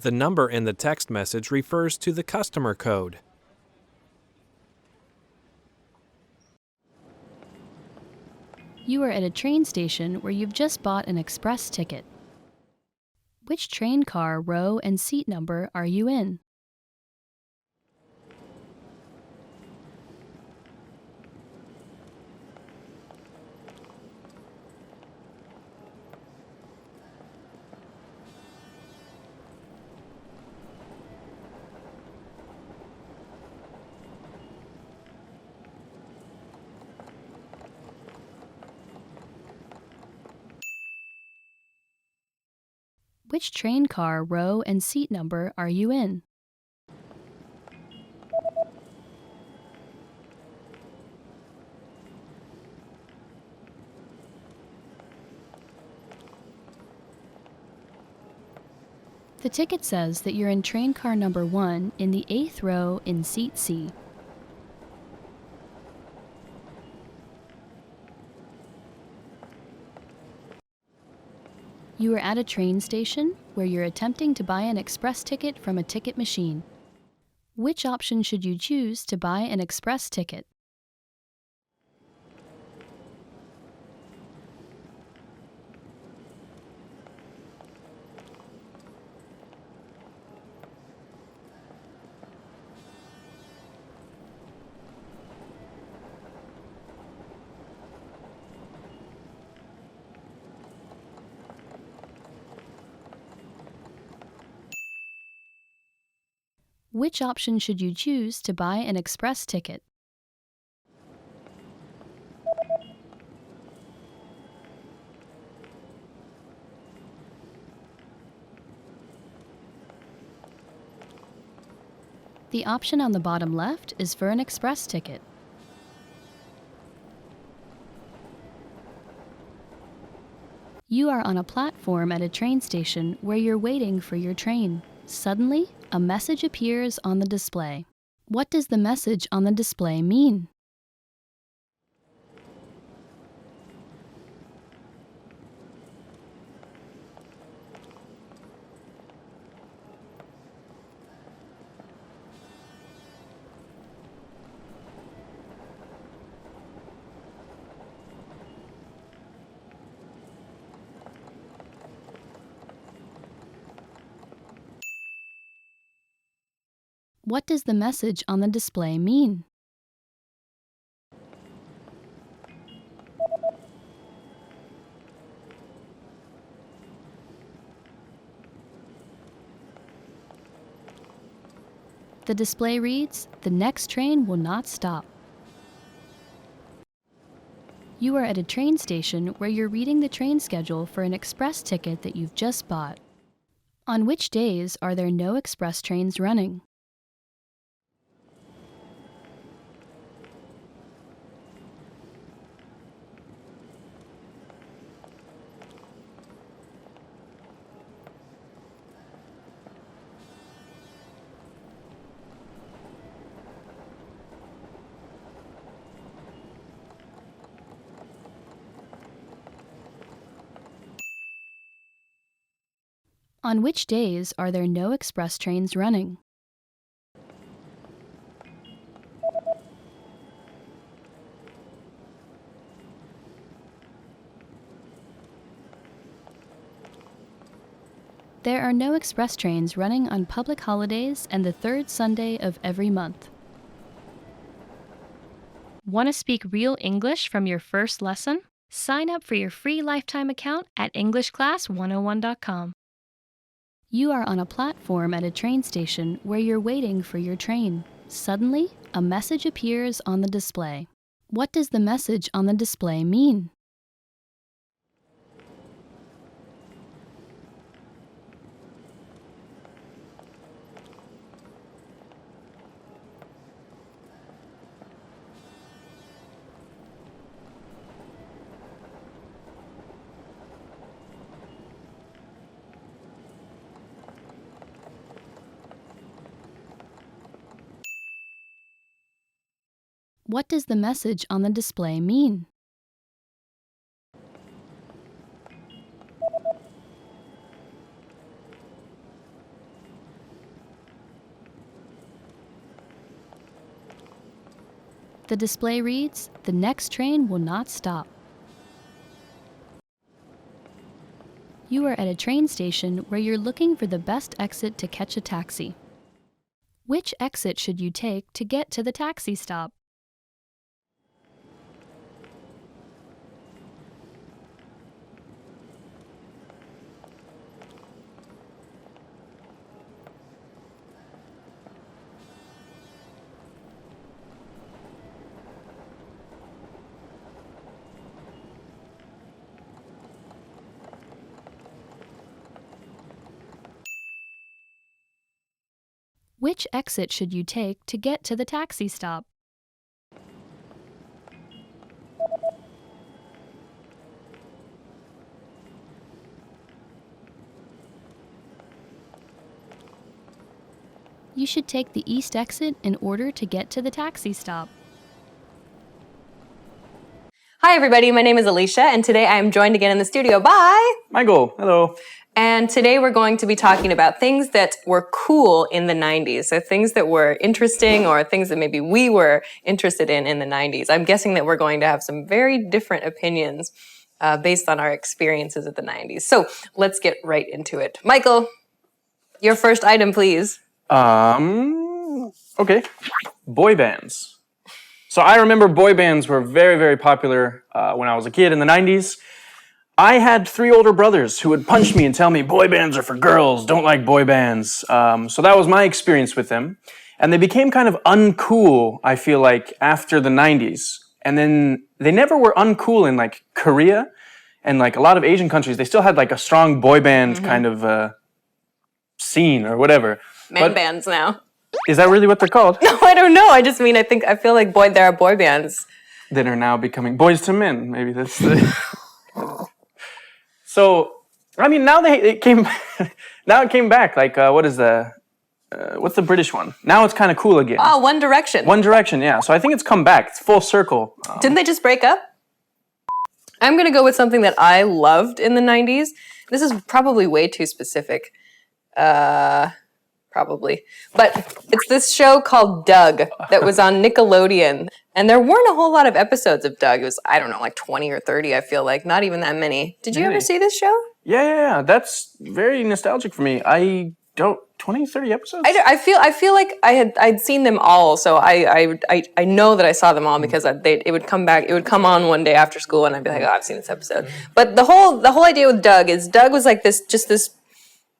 Speaker 12: The number in the text message refers to the customer code.
Speaker 1: You are at a train station where you've just bought an express ticket. Which train car, row, and seat number are you in? Which train car, row, and seat number are you in? The ticket says that you're in train car number 1 in the 8th row in seat C. You are at a train station where you're attempting to buy an express ticket from a ticket machine. Which option should you choose to buy an express ticket? Which option should you choose to buy an express ticket? The option on the bottom left is for an express ticket. You are on a platform at a train station where you're waiting for your train. Suddenly, a message appears on the display. What does the message on the display mean? What does the message on the display mean? The display reads, "The next train will not stop." You are at a train station where you're reading the train schedule for an express ticket that you've just bought. On which days are there no express trains running? On which days are there no express trains running? There are no express trains running on public holidays and the third Sunday of every month. Want to speak real English from your first lesson? Sign up for your free lifetime account at EnglishClass101.com. You are on a platform at a train station where you're waiting for your train. Suddenly, a message appears on the display. What does the message on the display mean? What does the message on the display mean? The display reads, "The next train will not stop." You are at a train station where you're looking for the best exit to catch a taxi. Which exit should you take to get to the taxi stop? Which exit should you take to get to the taxi stop? You should take the east exit in order to get to the taxi stop.
Speaker 2: Hi everybody, my name is Alicia, and today I am joined again in the studio by
Speaker 13: Michael. Hello.
Speaker 2: And today we're going to be talking about things that were cool in the 90s. So things that were interesting or things that maybe we were interested in the 90s. I'm guessing that we're going to have some very different opinions based on our experiences of the 90s. So let's get right into it. Michael, your first item, please.
Speaker 13: Okay. Boy bands. So I remember boy bands were very, very popular when I was a kid in the 90s. I had 3 older brothers who would punch me and tell me, boy bands are for girls, don't like boy bands. So that was my experience with them. And they became kind of uncool, I feel like, after the 90s. And then they never were uncool in like Korea and like a lot of Asian countries. They still had like a strong boy band kind of scene or whatever.
Speaker 2: Man bands now.
Speaker 13: Is that really what they're called?
Speaker 2: No, I don't know. I just mean, I feel like there are boy bands.
Speaker 13: That are now becoming boys to men. Maybe that's the... So, I mean, now it came back. Like, what's the British one? Now it's kind of cool again.
Speaker 2: Oh, One Direction.
Speaker 13: One Direction, yeah. So I think it's come back. It's full circle.
Speaker 2: Didn't they just break up? I'm going to go with something that I loved in the 90s. This is probably way too specific. Probably. But it's this show called Doug that was on Nickelodeon. And there weren't a whole lot of episodes of Doug. It was, I don't know, like 20 or 30, I feel like. Not even that many. Did you ever see this show?
Speaker 13: Yeah. That's very nostalgic for me. 20, 30 episodes?
Speaker 2: I feel like I'd seen them all, so I know that I saw them all because it would come on one day after school and I'd be like, oh, I've seen this episode. But the whole idea with Doug is Doug was like this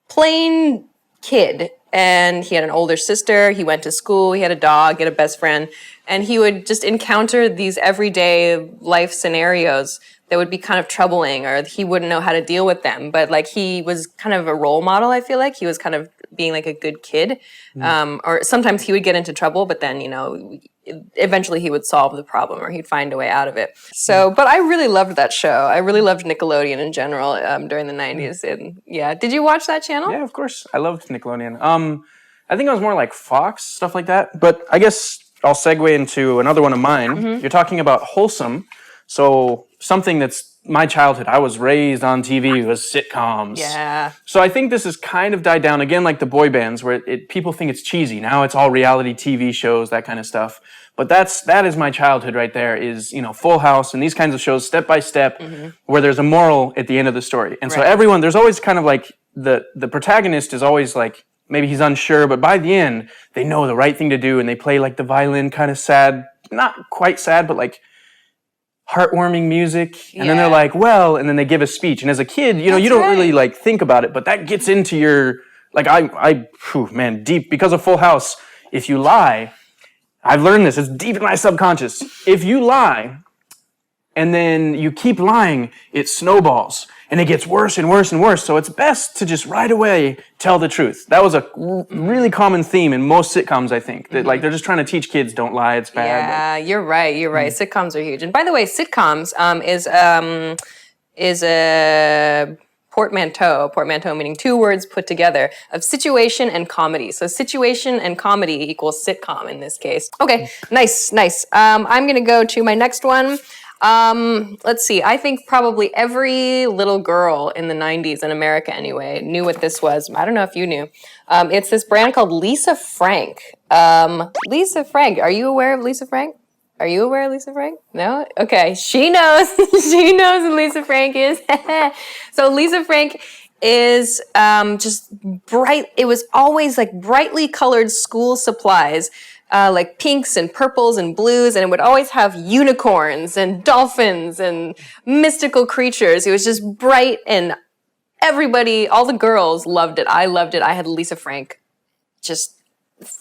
Speaker 2: plain kid. And he had an older sister, he went to school, he had a dog, he had a best friend, and he would just encounter these everyday life scenarios that would be kind of troubling or he wouldn't know how to deal with them. But like he was kind of a role model, I feel like. He was kind of being like a good kid. Or sometimes he would get into trouble, but then, eventually he would solve the problem or he'd find a way out of it. So, but I really loved that show. I really loved Nickelodeon in general during the 90s. And yeah, did you watch that channel?
Speaker 13: Yeah, of course. I loved Nickelodeon. I think I was more like Fox, stuff like that. But I guess I'll segue into another one of mine. You're talking about wholesome. So something that's my childhood. I was raised on TV was sitcoms.
Speaker 2: Yeah.
Speaker 13: So I think this has kind of died down again, like the boy bands, where people think it's cheesy. Now it's all reality TV shows, that kind of stuff. But that is my childhood right there. Is Full House and these kinds of shows, step by step, where there's a moral at the end of the story. And so there's always kind of like the protagonist is always like maybe he's unsure, but by the end they know the right thing to do, and they play like the violin, kind of sad, not quite sad, but like heartwarming music, and then they're like, well, and then they give a speech. And as a kid, you know, you don't really like think about it, but that gets into your, like man, deep, because of Full House, if you lie, I've learned this, it's deep in my subconscious. If you lie, and then you keep lying, it snowballs, and it gets worse and worse and worse. So it's best to just right away tell the truth. That was a really common theme in most sitcoms, I think. That like they're just trying to teach kids, don't lie, it's bad.
Speaker 2: Yeah, you're right. Sitcoms are huge. And by the way, sitcoms is a portmanteau meaning two words put together, of situation and comedy. So situation and comedy equals sitcom in this case. Okay, nice. I'm gonna go to my next one. Let's see. I think probably every little girl in the 90s in America anyway knew what this was. I don't know if you knew. It's this brand called Lisa Frank. Lisa Frank. Are you aware of Lisa Frank? Are you aware of Lisa Frank? No? Okay. She knows. She knows who Lisa Frank is. So Lisa Frank is just bright. It was always like brightly colored school supplies. Like pinks and purples and blues, and it would always have unicorns and dolphins and mystical creatures. It was just bright, and everybody, all the girls loved it. I loved it. I had Lisa Frank, just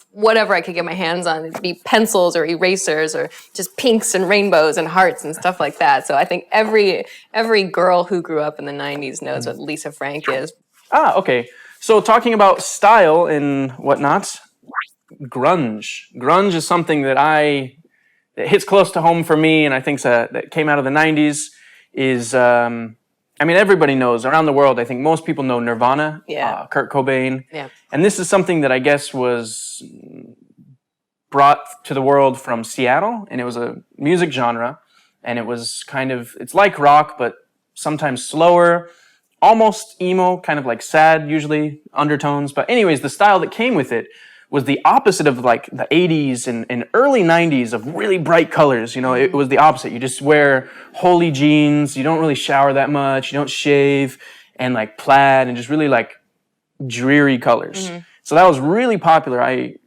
Speaker 2: whatever I could get my hands on. It'd be pencils or erasers or just pinks and rainbows and hearts and stuff like that. So I think every girl who grew up in the 90s knows what Lisa Frank is.
Speaker 13: Okay. So talking about style and whatnot, grunge. Grunge is something that it hits close to home for me, and I think that came out of the 90s. Is everybody knows around the world. I think most people know Nirvana, Kurt Cobain, and this is something that I guess was brought to the world from Seattle, and it was a music genre, and it was it's like rock, but sometimes slower, almost emo, kind of like sad, usually undertones. But anyways, the style that came with it was the opposite of like the 80s and early 90s of really bright colors. You know, it was the opposite. You just wear holey jeans, you don't really shower that much, you don't shave, and like plaid and just really like dreary colors. So that was really popular. At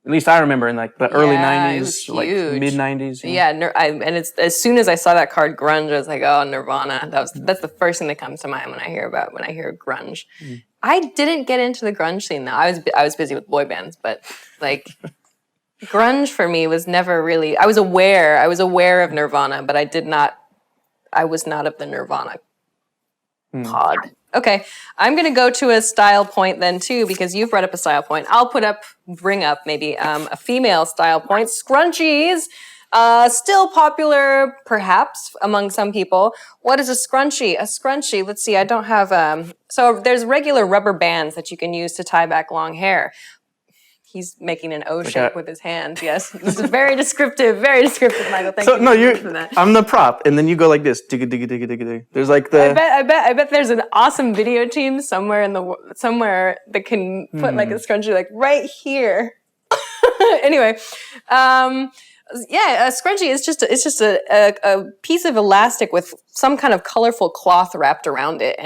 Speaker 13: least I remember in like the early 90s, like mid 90s.
Speaker 2: And it's as soon as I saw that card grunge, I was like, oh, Nirvana. That's the first thing that comes to mind when I hear grunge. I didn't get into the grunge scene though. I was busy with boy bands, but like grunge for me was never really. I was aware of Nirvana, but I was not of the Nirvana pod. Okay, I'm gonna go to a style point then too, because you've brought up a style point. I'll bring up maybe a female style point. Scrunchies. Still popular, perhaps, among some people. What is a scrunchie? A scrunchie, let's see, I don't have, so there's regular rubber bands that you can use to tie back long hair. He's making an O shape with his hands, yes. This is very descriptive, Michael. Thank you for that.
Speaker 13: I'm the prop, and then you go like this, digga, digga, digga, digga, digga. There's like the...
Speaker 2: I bet there's an awesome video team somewhere that can put like a scrunchie like right here. Anyway, a scrunchie is just a piece of elastic with some kind of colorful cloth wrapped around it,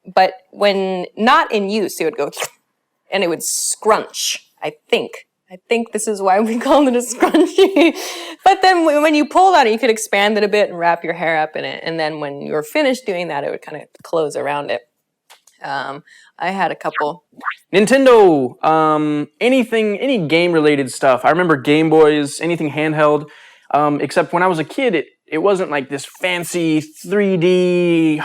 Speaker 2: but when not in use, it would go and it would scrunch. I think this is why we call it a scrunchie. But then when you pull on it, you could expand it a bit and wrap your hair up in it, and then when you're finished doing that, it would kind of close around it. I had a couple.
Speaker 13: Nintendo, any game-related stuff. I remember Game Boys, anything handheld, except when I was a kid, it wasn't like this fancy 3D,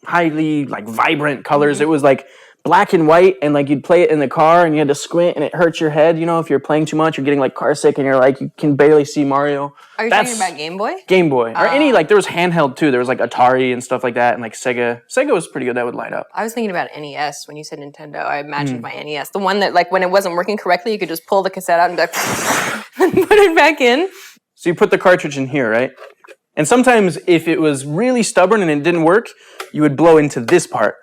Speaker 13: highly like vibrant colors. It was like black and white, and like you'd play it in the car and you had to squint and it hurts your head, if you're playing too much, you're getting like car sick and you're like, you can barely see Mario.
Speaker 2: Are you talking about Game Boy?
Speaker 13: Game Boy. Or any, like there was handheld too. There was like Atari and stuff like that, and like Sega. Sega was pretty good, that would light up.
Speaker 2: I was thinking about NES when you said Nintendo. I imagined my NES. The one that like when it wasn't working correctly, you could just pull the cassette out and be like, and put it back in.
Speaker 13: So you put the cartridge in here, right? And sometimes if it was really stubborn and it didn't work, you would blow into this part.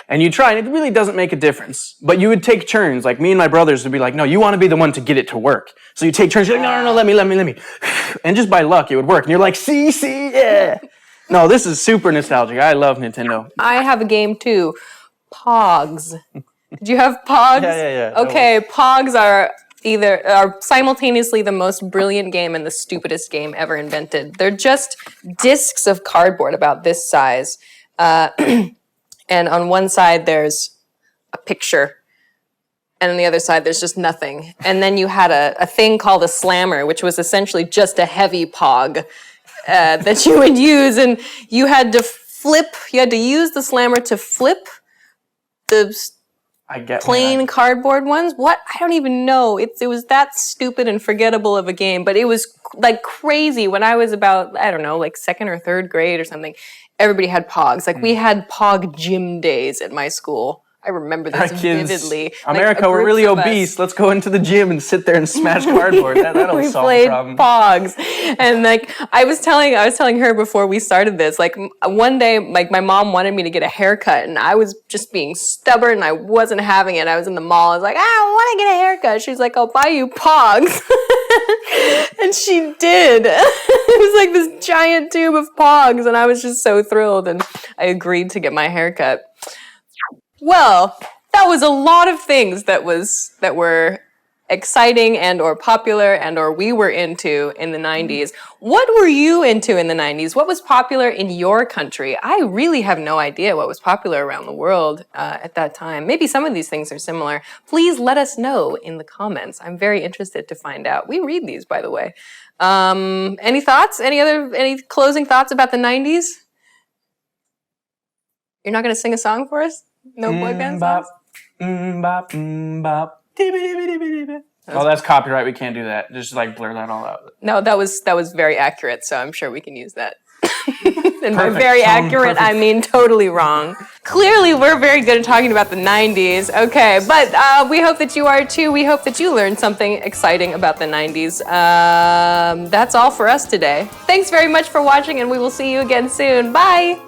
Speaker 13: And you try, and it really doesn't make a difference. But you would take turns. Like me and my brothers would be like, no, you want to be the one to get it to work. So you take turns. You're like, no, let me. And just by luck, it would work. And you're like, see, yeah. No, this is super nostalgic. I love Nintendo.
Speaker 2: I have a game too. Pogs. Did you have Pogs?
Speaker 13: Yeah.
Speaker 2: Okay, Pogs are are simultaneously the most brilliant game and the stupidest game ever invented. They're just discs of cardboard about this size. And on one side, there's a picture. And on the other side, there's just nothing. And then you had a thing called a slammer, which was essentially just a heavy pog that you would use. And you had to use the slammer to flip the plain cardboard ones. What? I don't even know. It was that stupid and forgettable of a game, but it was like crazy. When I was about, I don't know, like 2nd or 3rd grade or something, everybody had pogs. Like we had pog gym days at my school. I remember this vividly.
Speaker 13: America, we're really obese. Let's go into the gym and sit there and smash cardboard. That'll solve the problem.
Speaker 2: We played pogs. And like I was telling her before we started this, like one day, like my mom wanted me to get a haircut and I was just being stubborn and I wasn't having it. I was in the mall. I was like, I don't want to get a haircut. She's like, I'll buy you pogs. And she did. It was like this giant tube of pogs and I was just so thrilled and I agreed to get my haircut. Well, that was a lot of things that were exciting and or popular and or we were into in the 90s. What were you into in the 90s? What was popular in your country? I really have no idea what was popular around the world at that time. Maybe some of these things are similar. Please let us know in the comments. I'm very interested to find out. We read these, by the way. Any thoughts? Any closing thoughts about the 90s? You're not going to sing a song for us? No boy band songs?
Speaker 13: Oh, that's copyright. We can't do that. Just like blur that all out.
Speaker 2: No, that was very accurate, so I'm sure we can use that. And by very accurate, I mean totally wrong. Clearly, we're very good at talking about the 90s. Okay, but we hope that you are too. We hope that you learned something exciting about the 90s. That's all for us today. Thanks very much for watching, and we will see you again soon. Bye!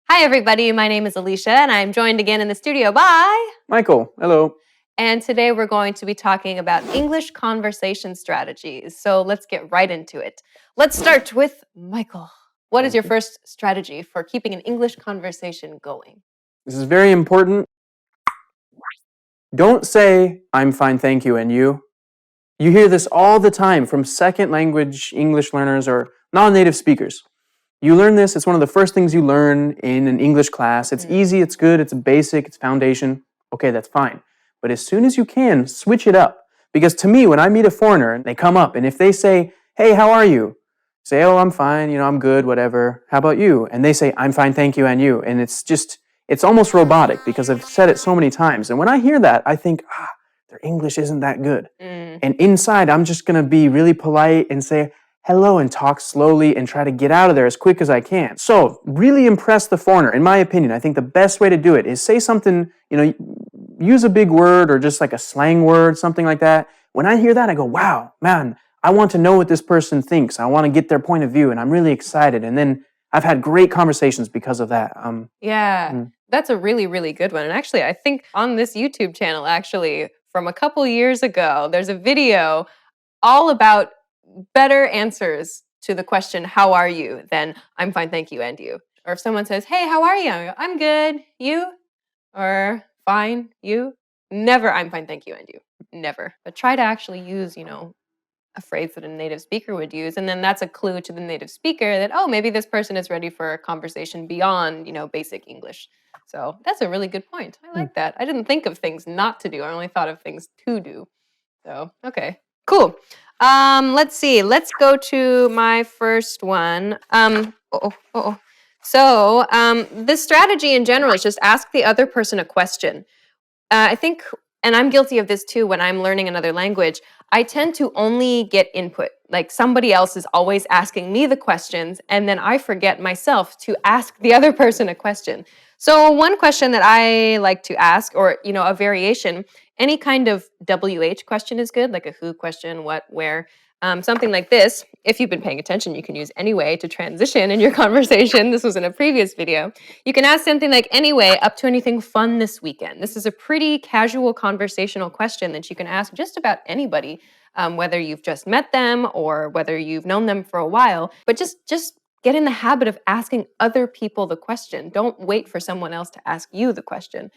Speaker 2: Hi, everybody. My name is Alicia, and I'm joined again in the studio by
Speaker 13: Michael. Hello.
Speaker 2: And today we're going to be talking about English conversation strategies. So let's get right into it. Let's start with Michael. What is your first strategy for keeping an English conversation going?
Speaker 13: This is very important. Don't say, I'm fine, thank you, and you. You hear this all the time from second language English learners or non-native speakers. You learn this, it's one of the first things you learn in an English class. It's easy, it's good, it's basic, it's foundation. Okay, that's fine. But as soon as you can, switch it up. Because to me, when I meet a foreigner and they come up and if they say, hey, how are you? Say, oh, I'm fine, I'm good, whatever. How about you? And they say, I'm fine, thank you, and you. And it's almost robotic because I've said it so many times. And when I hear that, I think, their English isn't that good. And inside, I'm just gonna be really polite and say, hello, and talk slowly and try to get out of there as quick as I can. So really impress the foreigner. In my opinion, I think the best way to do it is say something, use a big word or just like a slang word, something like that. When I hear that, I go, wow, man, I want to know what this person thinks. I want to get their point of view and I'm really excited. And then I've had great conversations because of that.
Speaker 2: That's a really, really good one. And actually, I think on this YouTube channel, actually, from a couple years ago, there's a video all about better answers to the question, how are you, than I'm fine, thank you, and you. Or if someone says, hey, how are you? I go, I'm good, you? Or fine, you? Never, I'm fine, thank you, and you. Never. But try to actually use, a phrase that a native speaker would use. And then that's a clue to the native speaker that, oh, maybe this person is ready for a conversation beyond, basic English. So that's a really good point. I like that. I didn't think of things not to do. I only thought of things to do. So, okay, cool. Let's see. Let's go to my first one. So, this strategy in general is just ask the other person a question. I think, and I'm guilty of this too when I'm learning another language, I tend to only get input. Like somebody else is always asking me the questions, and then I forget myself to ask the other person a question. So one question that I like to ask, or, a variation, any kind of WH question is good, like a who question, what, where, something like this. If you've been paying attention, you can use anyway to transition in your conversation. This was in a previous video. You can ask something like, anyway, up to anything fun this weekend? This is a pretty casual conversational question that you can ask just about anybody, whether you've just met them or whether you've known them for a while, but just get in the habit of asking other people the question. Don't wait for someone else to ask you the question.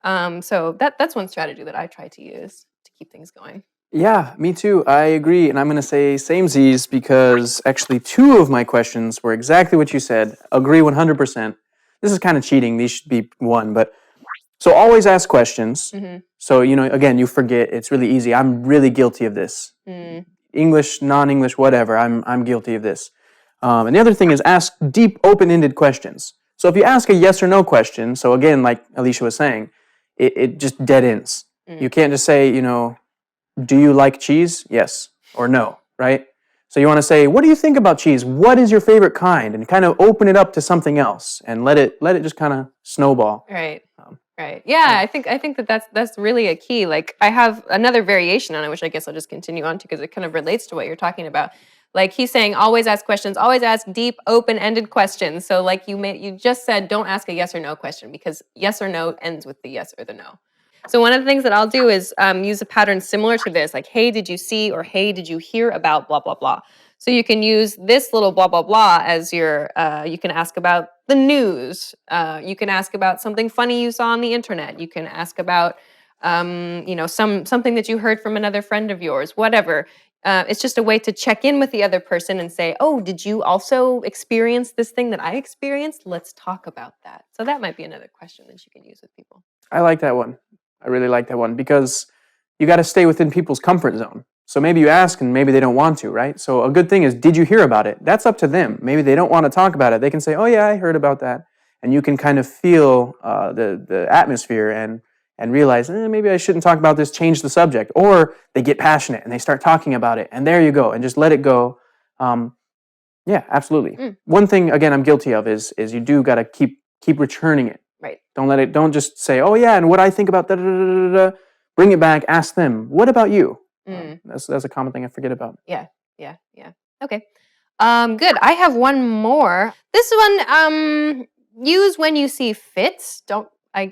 Speaker 2: So that's one strategy that I try to use to keep things going.
Speaker 13: Yeah, me too. I agree. And I'm going to say samesies because actually 2 of my questions were exactly what you said. Agree 100%. This is kind of cheating. These should be 1. But so always ask questions. So, again, you forget. It's really easy. I'm really guilty of this. English, non-English, whatever. I'm guilty of this. And the other thing is ask deep, open-ended questions. So if you ask a yes or no question, so again, like Alicia was saying, it just dead ends. You can't just say, do you like cheese? Yes or no, right? So you want to say, what do you think about cheese? What is your favorite kind? And kind of open it up to something else and let it just kind of snowball.
Speaker 2: Right. Right. Yeah, I think that's really a key. Like I have another variation on it, which I guess I'll just continue on to because it kind of relates to what you're talking about. Like he's saying, always ask questions, always ask deep, open-ended questions. So like you just said, don't ask a yes or no question because yes or no ends with the yes or the no. So one of the things that I'll do is use a pattern similar to this, like, hey, did you see or hey, did you hear about blah, blah, blah. So you can use this little blah, blah, blah as your, you can ask about the news. You can ask about something funny you saw on the internet. You can ask about, something that you heard from another friend of yours, whatever. It's just a way to check in with the other person and say, oh, did you also experience this thing that I experienced? Let's talk about that. So that might be another question that you can use with people.
Speaker 13: I like that one. I really like that one because you got to stay within people's comfort zone. So maybe you ask and maybe they don't want to, right? So a good thing is, did you hear about it? That's up to them. Maybe they don't want to talk about it. They can say, oh yeah, I heard about that. And you can kind of feel the atmosphere and realize, maybe I shouldn't talk about this, change the subject. Or they get passionate and they start talking about it. And there you go. And just let it go. Yeah, absolutely. One thing, again, I'm guilty of is you do got to keep returning it.
Speaker 2: Right.
Speaker 13: Don't just say, oh yeah, and what I think about da da da da da. Bring it back, ask them, what about you? That's a common thing I forget about.
Speaker 2: Yeah. Okay. Good. I have one more. This one, use when you see fit. I'll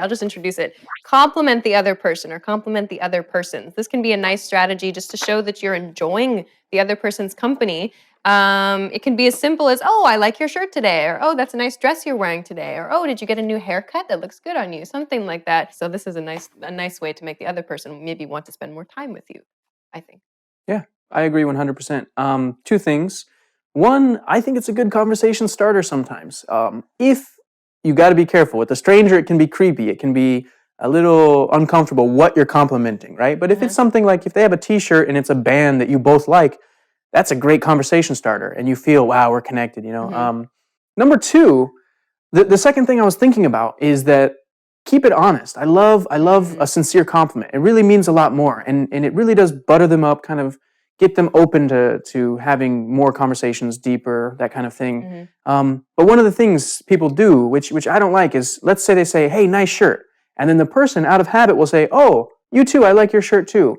Speaker 2: just introduce it. Compliment the other person or compliment the other persons. This can be a nice strategy just to show that you're enjoying the other person's company. It can be as simple as, oh, I like your shirt today, or oh, that's a nice dress you're wearing today, or oh, did you get a new haircut that looks good on you? Something like that. So this is a nice way to make the other person maybe want to spend more time with you, I think.
Speaker 13: Yeah, I agree 100%. 2 things. One, I think it's a good conversation starter sometimes. If you got to be careful. With a stranger, it can be creepy. It can be a little uncomfortable what you're complimenting, right? But if it's something like if they have a t-shirt and it's a band that you both like, that's a great conversation starter. And you feel, wow, we're connected, Number 2, the second thing I was thinking about is that keep it honest. I love a sincere compliment. It really means a lot more. And it really does butter them up, kind of get them open to having more conversations, deeper, that kind of thing. But one of the things people do, which I don't like, is let's say they say, hey, nice shirt. And then the person out of habit will say, oh, you too, I like your shirt too.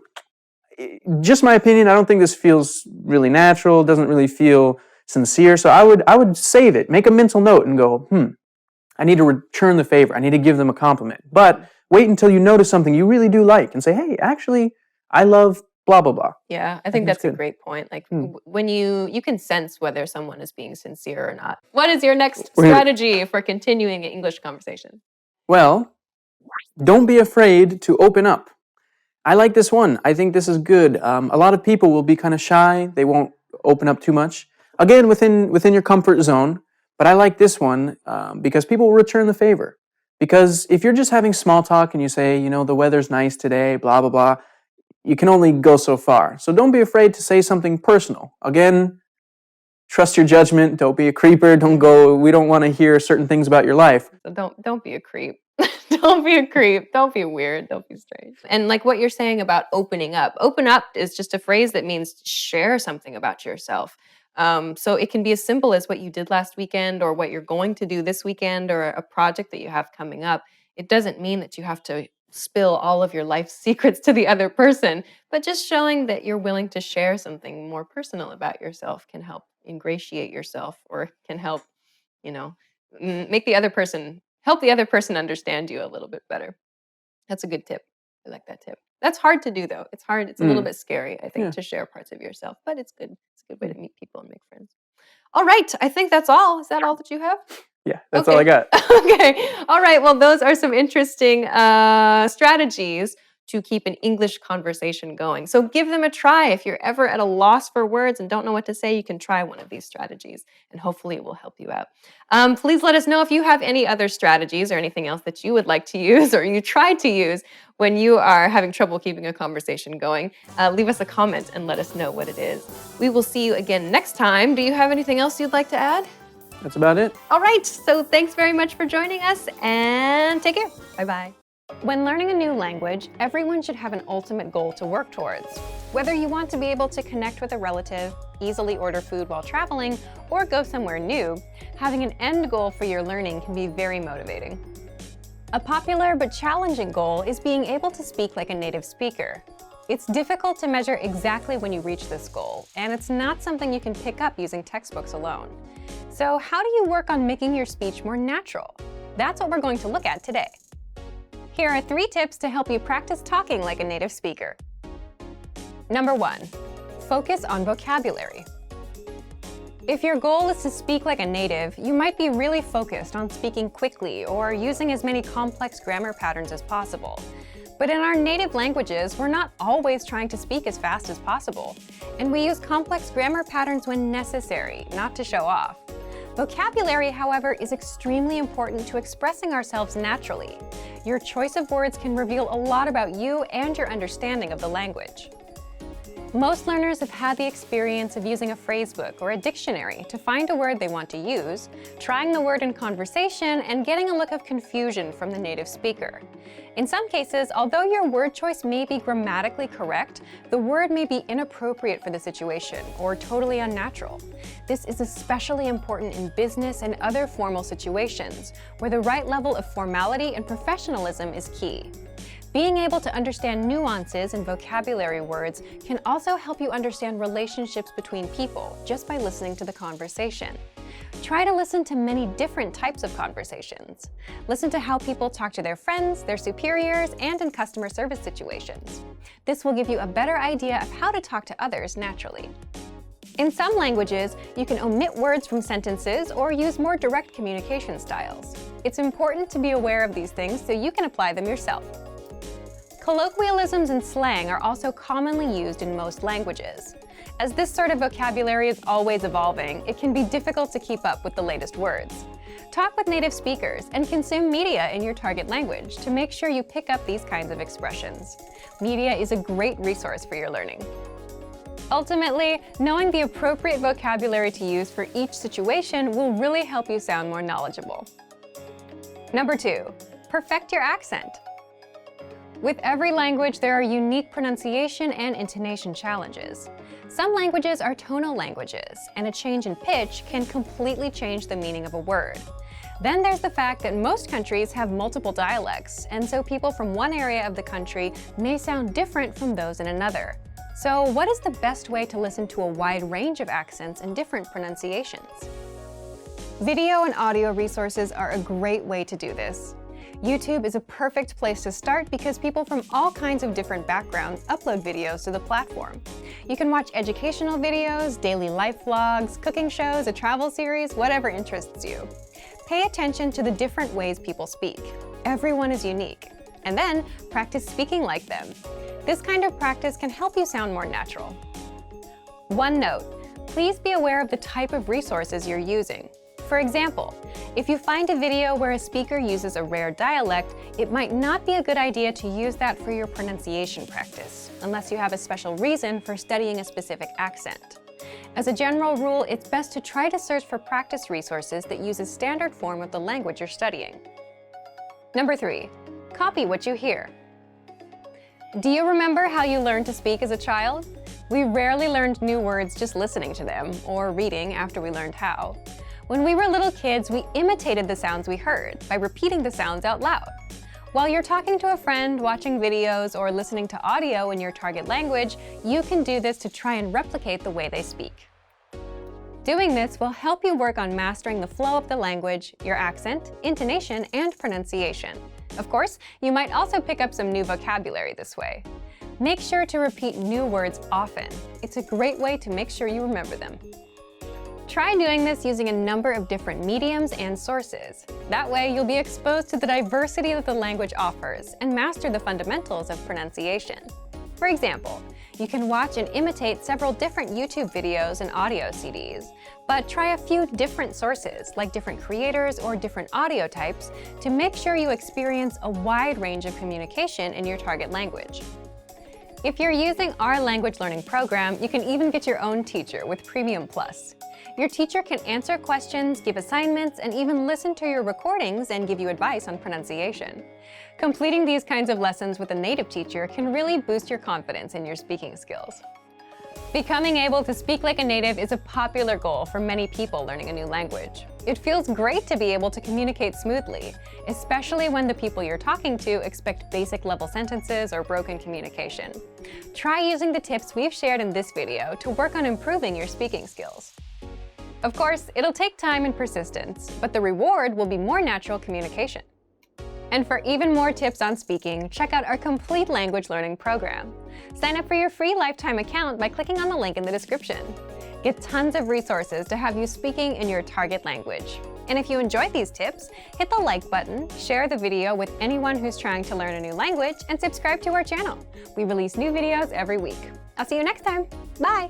Speaker 13: Just my opinion, I don't think this feels really natural, doesn't really feel sincere. So I would save it, make a mental note and go, I need to return the favor. I need to give them a compliment. But wait until you notice something you really do like and say, hey, actually, I love blah, blah, blah.
Speaker 2: Yeah, I think that's a great point. Like when you can sense whether someone is being sincere or not. What is your next strategy for continuing an English conversation?
Speaker 13: Well, don't be afraid to open up. I like this one. I think this is good. A lot of people will be kind of shy. They won't open up too much. Again, within your comfort zone. But I like this one because people will return the favor. Because if you're just having small talk and you say, the weather's nice today, blah, blah, blah, you can only go so far. So don't be afraid to say something personal. Again, trust your judgment. Don't be a creeper. We don't want to hear certain things about your life.
Speaker 2: So don't be a creep. Don't be a creep. Don't be weird. Don't be strange. And like what you're saying about opening up. Open up is just a phrase that means share something about yourself. So it can be as simple as what you did last weekend or what you're going to do this weekend or a project that you have coming up. It doesn't mean that you have to spill all of your life secrets to the other person, but just showing that you're willing to share something more personal about yourself can help ingratiate yourself or can help, make the other person, help the other person understand you a little bit better. That's a good tip. I like that tip. That's hard to do though. It's hard. It's a little bit scary, I think, to share parts of yourself, but it's good. It's a good way to meet people and make friends. All right. I think that's all. Is that all that you have?
Speaker 13: Yeah, that's all I got.
Speaker 2: Okay. All right. Well, those are some interesting strategies to keep an English conversation going. So give them a try. If you're ever at a loss for words and don't know what to say, you can try one of these strategies, and hopefully it will help you out. Please let us know if you have any other strategies or anything else that you would like to use or you tried to use when you are having trouble keeping a conversation going. Leave us a comment and let us know what it is. We will see you again next time. Do you have anything else you'd like to add?
Speaker 13: That's about it.
Speaker 2: All right, so thanks very much for joining us and take care. Bye-bye. When learning a new language, everyone should have an ultimate goal to work towards. Whether you want to be able to connect with a relative, easily order food while traveling, or go somewhere new, having an end goal for your learning can be very motivating. A popular but challenging goal is being able to speak like a native speaker. It's difficult to measure exactly when you reach this goal, and it's not something you can pick up using textbooks alone. So how do you work on making your speech more natural? That's what we're going to look at today. Here are 3 tips to help you practice talking like a native speaker. Number 1, focus on vocabulary. If your goal is to speak like a native, you might be really focused on speaking quickly or using as many complex grammar patterns as possible. But in our native languages, we're not always trying to speak as fast as possible, and we use complex grammar patterns when necessary, not to show off. Vocabulary, however, is extremely important to expressing ourselves naturally. Your choice of words can reveal a lot about you and your understanding of the language. Most learners have had the experience of using a phrasebook or a dictionary to find a word they want to use, trying the word in conversation, and getting a look of confusion from the native speaker. In some cases, although your word choice may be grammatically correct, the word may be inappropriate for the situation or totally unnatural. This is especially important in business and other formal situations, where the right level of formality and professionalism is key. Being able to understand nuances in vocabulary words can also help you understand relationships between people just by listening to the conversation. Try to listen to many different types of conversations. Listen to how people talk to their friends, their superiors, and in customer service situations. This will give you a better idea of how to talk to others naturally. In some languages, you can omit words from sentences or use more direct communication styles. It's important to be aware of these things so you can apply them yourself. Colloquialisms and slang are also commonly used in most languages. As this sort of vocabulary is always evolving, it can be difficult to keep up with the latest words. Talk with native speakers and consume media in your target language to make sure you pick up these kinds of expressions. Media is a great resource for your learning. Ultimately, knowing the appropriate vocabulary to use for each situation will really help you sound more knowledgeable. Number 2, perfect your accent. With every language, there are unique pronunciation and intonation challenges. Some languages are tonal languages, and a change in pitch can completely change the meaning of a word. Then there's the fact that most countries have multiple dialects, and so people from one area of the country may sound different from those in another. So what is the best way to listen to a wide range of accents and different pronunciations? Video and audio resources are a great way to do this. YouTube is a perfect place to start because people from all kinds of different backgrounds upload videos to the platform. You can watch educational videos, daily life vlogs, cooking shows, a travel series, whatever interests you. Pay attention to the different ways people speak. Everyone is unique. And then practice speaking like them. This kind of practice can help you sound more natural. One note, please be aware of the type of resources you're using. For example, if you find a video where a speaker uses a rare dialect, it might not be a good idea to use that for your pronunciation practice, unless you have a special reason for studying a specific accent. As a general rule, it's best to try to search for practice resources that use a standard form of the language you're studying. Number 3, copy what you hear. Do you remember how you learned to speak as a child? We rarely learned new words just listening to them, or reading after we learned how. When we were little kids, we imitated the sounds we heard by repeating the sounds out loud. While you're talking to a friend, watching videos, or listening to audio in your target language, you can do this to try and replicate the way they speak. Doing this will help you work on mastering the flow of the language, your accent, intonation, and pronunciation. Of course, you might also pick up some new vocabulary this way. Make sure to repeat new words often. It's a great way to make sure you remember them. Try doing this using a number of different mediums and sources. That way, you'll be exposed to the diversity that the language offers and master the fundamentals of pronunciation. For example, you can watch and imitate several different YouTube videos and audio CDs, but try a few different sources, like different creators or different audio types, to make sure you experience a wide range of communication in your target language. If you're using our language learning program, you can even get your own teacher with Premium Plus. Your teacher can answer questions, give assignments, and even listen to your recordings and give you advice on pronunciation. Completing these kinds of lessons with a native teacher can really boost your confidence in your speaking skills. Becoming able to speak like a native is a popular goal for many people learning a new language. It feels great to be able to communicate smoothly, especially when the people you're talking to expect basic level sentences or broken communication. Try using the tips we've shared in this video to work on improving your speaking skills. Of course, it'll take time and persistence, but the reward will be more natural communication. And for even more tips on speaking, check out our complete language learning program. Sign up for your free lifetime account by clicking on the link in the description. Get tons of resources to have you speaking in your target language. And if you enjoyed these tips, hit the like button, share the video with anyone who's trying to learn a new language, and subscribe to our channel. We release new videos every week. I'll see you next time. Bye!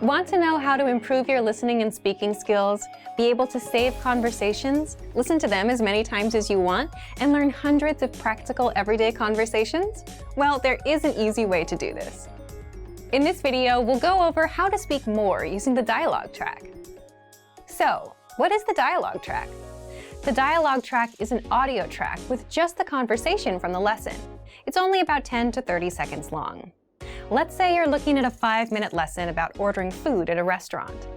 Speaker 2: Want to know how to improve your listening and speaking skills, be able to save conversations, listen to them as many times as you want, and learn hundreds of practical everyday conversations? Well, there is an easy way to do this. In this video, we'll go over how to speak more using the dialogue track. So, what is the dialogue track? The dialogue track is an audio track with just the conversation from the lesson. It's only about 10 to 30 seconds long. Let's say you're looking at a 5-minute lesson about ordering food at a restaurant.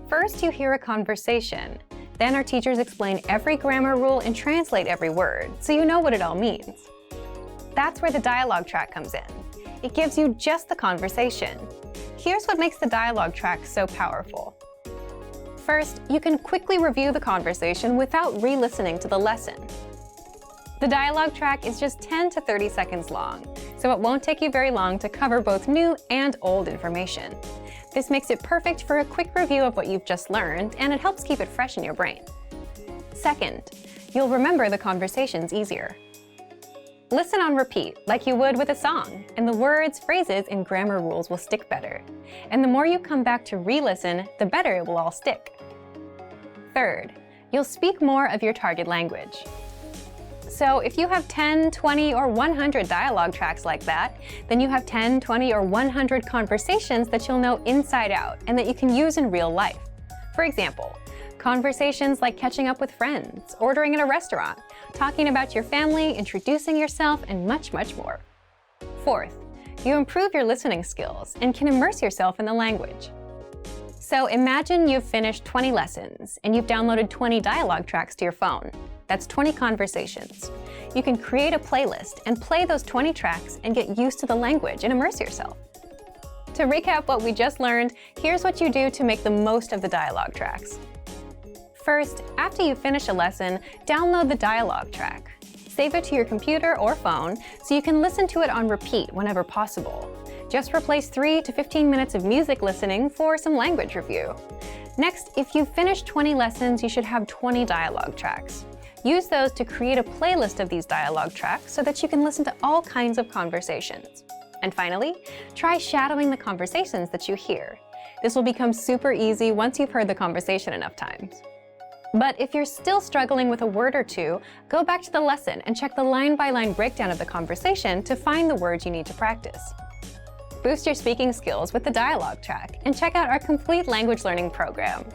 Speaker 2: First, you hear a conversation. Then our teachers explain every grammar rule and translate every word, so you know what it all means. That's where the dialogue track comes in. It gives you just the conversation. Here's what makes the dialogue track so powerful. First, you can quickly review the conversation without re-listening to the lesson. The dialogue track is just 10 to 30 seconds long, so it won't take you very long to cover both new and old information. This makes it perfect for a quick review of what you've just learned, and it helps keep it fresh in your brain. Second, you'll remember the conversations easier. Listen on repeat, like you would with a song, and the words, phrases, and grammar rules will stick better. And the more you come back to re-listen, the better it will all stick. Third, you'll speak more of your target language. So if you have 10, 20, or 100 dialogue tracks like that, then you have 10, 20, or 100 conversations that you'll know inside out and that you can use in real life. For example, conversations like catching up with friends, ordering at a restaurant, talking about your family, introducing yourself, and much, much more. Fourth, you improve your listening skills and can immerse yourself in the language. So imagine you've finished 20 lessons and you've downloaded 20 dialogue tracks to your phone. That's 20 conversations. You can create a playlist and play those 20 tracks and get used to the language and immerse yourself. To recap what we just learned, here's what you do to make the most of the dialogue tracks. First, after you finish a lesson, download the dialogue track. Save it to your computer or phone so you can listen to it on repeat whenever possible. Just replace 3 to 15 minutes of music listening for some language review. Next, if you've finished 20 lessons, you should have 20 dialogue tracks. Use those to create a playlist of these dialogue tracks so that you can listen to all kinds of conversations. And finally, try shadowing the conversations that you hear. This will become super easy once you've heard the conversation enough times. But if you're still struggling with a word or two, go back to the lesson and check the line-by-line breakdown of the conversation to find the words you need to practice. Boost your speaking skills with the dialogue track and check out our complete language learning program.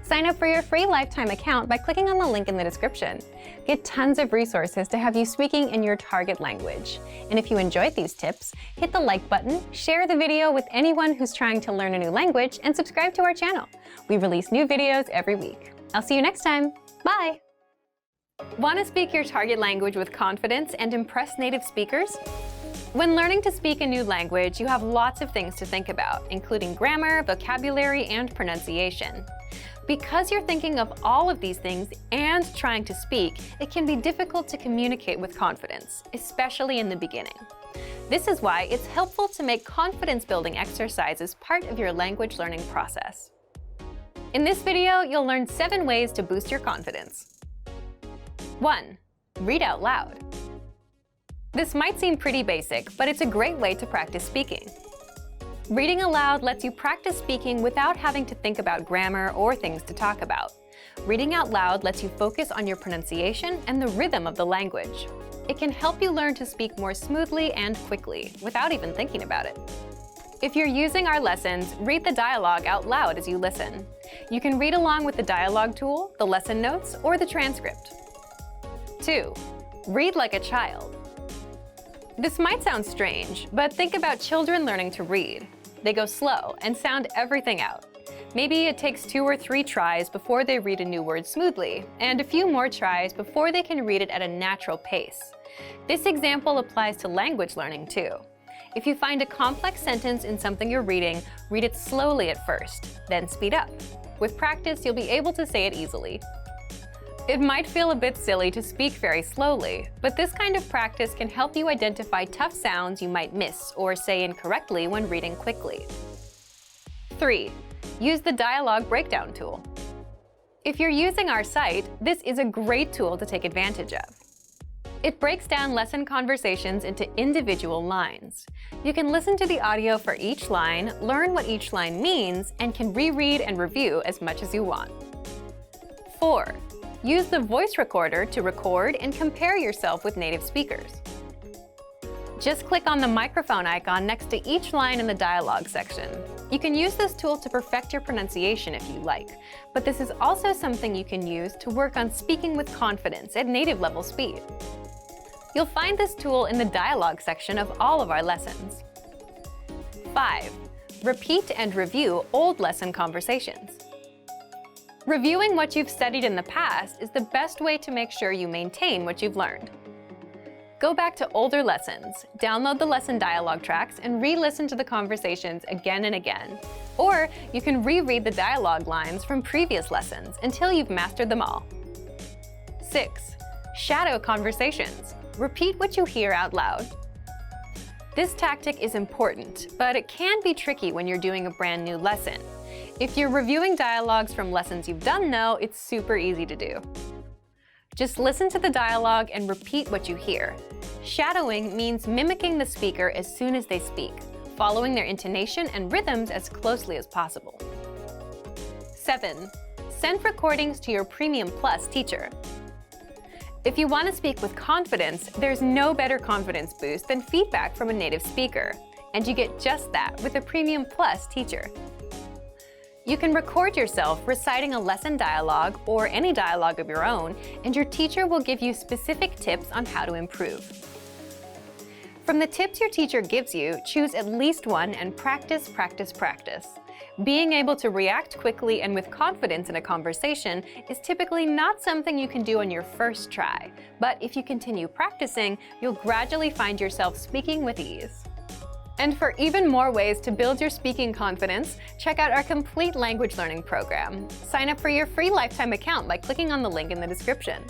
Speaker 2: Sign up for your free lifetime account by clicking on the link in the description. Get tons of resources to have you speaking in your target language. And if you enjoyed these tips, hit the like button, share the video with anyone who's trying to learn a new language, and subscribe to our channel. We release new videos every week. I'll see you next time. Bye! Want to speak your target language with confidence and impress native speakers? When learning to speak a new language, you have lots of things to think about, including grammar, vocabulary, and pronunciation. Because you're thinking of all of these things and trying to speak, it can be difficult to communicate with confidence, especially in the beginning. This is why it's helpful to make confidence-building exercises part of your language learning process. In this video, you'll learn 7 ways to boost your confidence. 1. Read out loud. This might seem pretty basic, but it's a great way to practice speaking. Reading aloud lets you practice speaking without having to think about grammar or things to talk about. Reading out loud lets you focus on your pronunciation and the rhythm of the language. It can help you learn to speak more smoothly and quickly, without even thinking about it. If you're using our lessons, read the dialogue out loud as you listen. You can read along with the dialogue tool, the lesson notes, or the transcript. 2. Read like a child. This might sound strange, but think about children learning to read. They go slow and sound everything out. Maybe it takes 2 or 3 tries before they read a new word smoothly, and a few more tries before they can read it at a natural pace. This example applies to language learning too. If you find a complex sentence in something you're reading, read it slowly at first, then speed up. With practice, you'll be able to say it easily. It might feel a bit silly to speak very slowly, but this kind of practice can help you identify tough sounds you might miss or say incorrectly when reading quickly. 3. Use the dialogue breakdown tool. If you're using our site, this is a great tool to take advantage of. It breaks down lesson conversations into individual lines. You can listen to the audio for each line, learn what each line means, and can reread and review as much as you want. 4. Use the voice recorder to record and compare yourself with native speakers. Just click on the microphone icon next to each line in the dialogue section. You can use this tool to perfect your pronunciation if you like, but this is also something you can use to work on speaking with confidence at native level speed. You'll find this tool in the dialogue section of all of our lessons. 5. Repeat and review old lesson conversations. Reviewing what you've studied in the past is the best way to make sure you maintain what you've learned. Go back to older lessons, download the lesson dialogue tracks, and re-listen to the conversations again and again. Or you can reread the dialogue lines from previous lessons until you've mastered them all. 6. Shadow conversations. Repeat what you hear out loud. This tactic is important, but it can be tricky when you're doing a brand new lesson. If you're reviewing dialogues from lessons you've done though, it's super easy to do. Just listen to the dialogue and repeat what you hear. Shadowing means mimicking the speaker as soon as they speak, following their intonation and rhythms as closely as possible. 7. Send recordings to your Premium Plus teacher. If you want to speak with confidence, there's no better confidence boost than feedback from a native speaker, and you get just that with a Premium Plus teacher. You can record yourself reciting a lesson dialogue or any dialogue of your own, and your teacher will give you specific tips on how to improve. From the tips your teacher gives you, choose at least one and practice, practice, practice. Being able to react quickly and with confidence in a conversation is typically not something you can do on your first try, but if you continue practicing, you'll gradually find yourself speaking with ease. And for even more ways to build your speaking confidence, check out our complete language learning program. Sign up for your free lifetime account by clicking on the link in the description.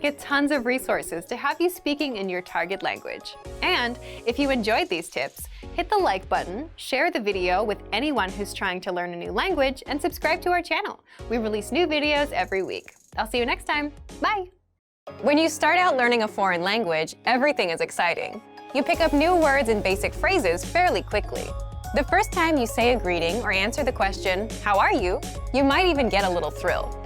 Speaker 2: Get tons of resources to have you speaking in your target language. And if you enjoyed these tips, hit the like button, share the video with anyone who's trying to learn a new language, and subscribe to our channel. We release new videos every week. I'll see you next time. Bye! When you start out learning a foreign language, everything is exciting. You pick up new words and basic phrases fairly quickly. The first time you say a greeting or answer the question, "How are you?" you might even get a little thrill.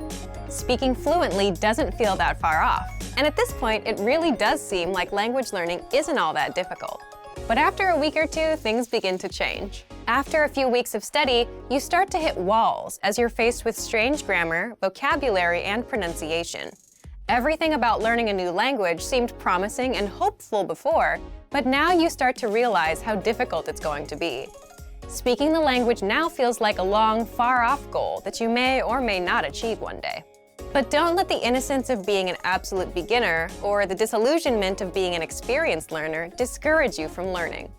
Speaker 2: Speaking fluently doesn't feel that far off, and at this point, it really does seem like language learning isn't all that difficult. But after a week or two, things begin to change. After a few weeks of study, you start to hit walls as you're faced with strange grammar, vocabulary, and pronunciation. Everything about learning a new language seemed promising and hopeful before, but now you start to realize how difficult it's going to be. Speaking the language now feels like a long, far-off goal that you may or may not achieve one day. But don't let the innocence of being an absolute beginner or the disillusionment of being an experienced learner discourage you from learning.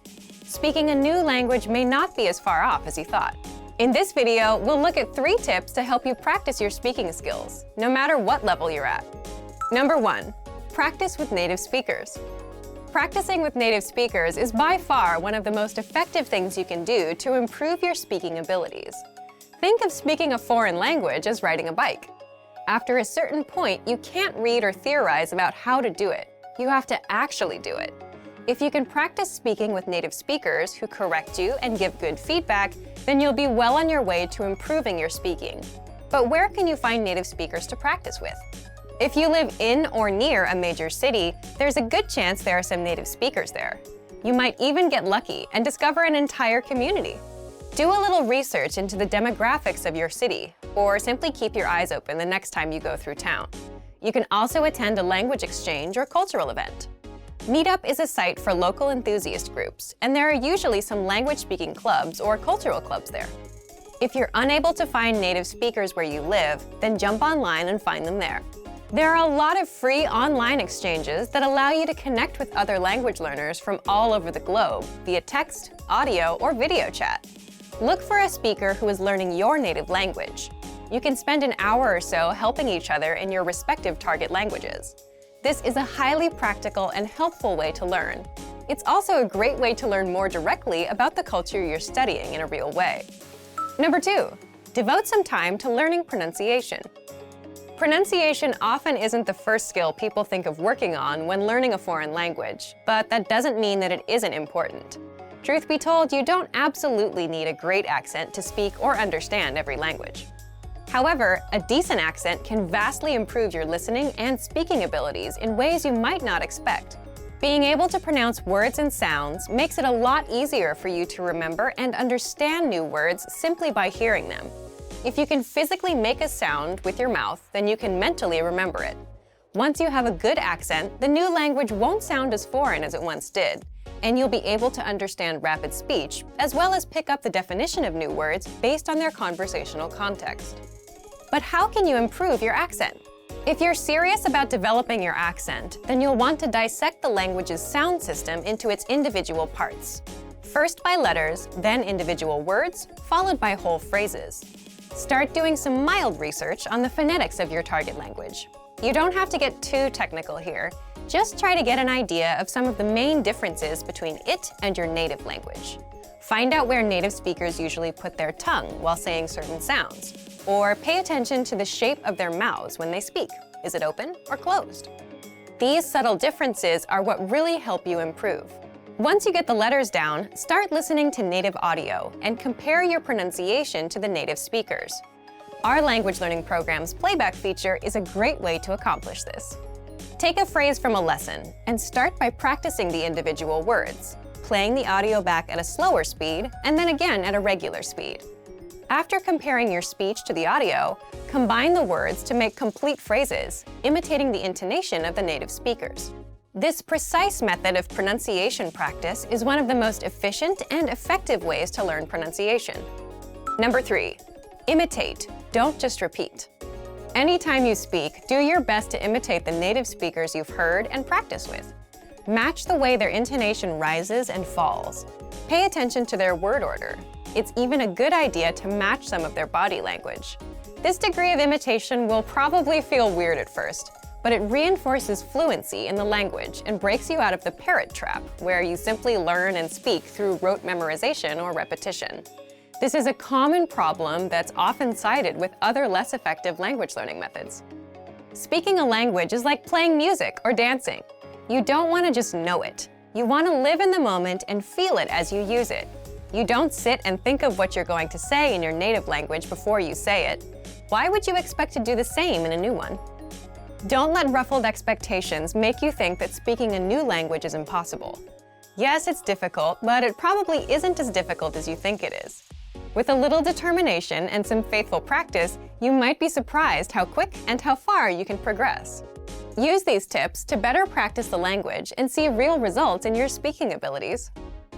Speaker 2: Speaking a new language may not be as far off as you thought. In this video, we'll look at 3 tips to help you practice your speaking skills, no matter what level you're at. Number 1, practice with native speakers. Practicing with native speakers is by far one of the most effective things you can do to improve your speaking abilities. Think of speaking a foreign language as riding a bike. After a certain point, you can't read or theorize about how to do it. You have to actually do it. If you can practice speaking with native speakers who correct you and give good feedback, then you'll be well on your way to improving your speaking. But where can you find native speakers to practice with? If you live in or near a major city, there's a good chance there are some native speakers there. You might even get lucky and discover an entire community. Do a little research into the demographics of your city, or simply keep your eyes open the next time you go through town. You can also attend a language exchange or cultural event. Meetup is a site for local enthusiast groups, and there are usually some language-speaking clubs or cultural clubs there. If you're unable to find native speakers where you live, then jump online and find them there. There are a lot of free online exchanges that allow you to connect with other language learners from all over the globe via text, audio, or video chat. Look for a speaker who is learning your native language. You can spend an hour or so helping each other in your respective target languages. This is a highly practical and helpful way to learn. It's also a great way to learn more directly about the culture you're studying in a real way. Number 2, devote some time to learning pronunciation. Pronunciation often isn't the first skill people think of working on when learning a foreign language, but that doesn't mean that it isn't important. Truth be told, you don't absolutely need a great accent to speak or understand every language. However, a decent accent can vastly improve your listening and speaking abilities in ways you might not expect. Being able to pronounce words and sounds makes it a lot easier for you to remember and understand new words simply by hearing them. If you can physically make a sound with your mouth, then you can mentally remember it. Once you have a good accent, the new language won't sound as foreign as it once did, and you'll be able to understand rapid speech, as well as pick up the definition of new words based on their conversational context. But how can you improve your accent? If you're serious about developing your accent, then you'll want to dissect the language's sound system into its individual parts. First by letters, then individual words, followed by whole phrases. Start doing some mild research on the phonetics of your target language. You don't have to get too technical here. Just try to get an idea of some of the main differences between it and your native language. Find out where native speakers usually put their tongue while saying certain sounds, or pay attention to the shape of their mouths when they speak. Is it open or closed? These subtle differences are what really help you improve. Once you get the letters down, start listening to native audio and compare your pronunciation to the native speakers. Our language learning program's playback feature is a great way to accomplish this. Take a phrase from a lesson and start by practicing the individual words, playing the audio back at a slower speed and then again at a regular speed. After comparing your speech to the audio, combine the words to make complete phrases, imitating the intonation of the native speakers. This precise method of pronunciation practice is one of the most efficient and effective ways to learn pronunciation. Number 3, imitate, don't just repeat. Anytime you speak, do your best to imitate the native speakers you've heard and practice with. Match the way their intonation rises and falls. Pay attention to their word order. It's even a good idea to match some of their body language. This degree of imitation will probably feel weird at first, but it reinforces fluency in the language and breaks you out of the parrot trap, where you simply learn and speak through rote memorization or repetition. This is a common problem that's often cited with other less effective language learning methods. Speaking a language is like playing music or dancing. You don't want to just know it. You want to live in the moment and feel it as you use it. You don't sit and think of what you're going to say in your native language before you say it. Why would you expect to do the same in a new one? Don't let ruffled expectations make you think that speaking a new language is impossible. Yes, it's difficult, but it probably isn't as difficult as you think it is. With a little determination and some faithful practice, you might be surprised how quick and how far you can progress. Use these tips to better practice the language and see real results in your speaking abilities.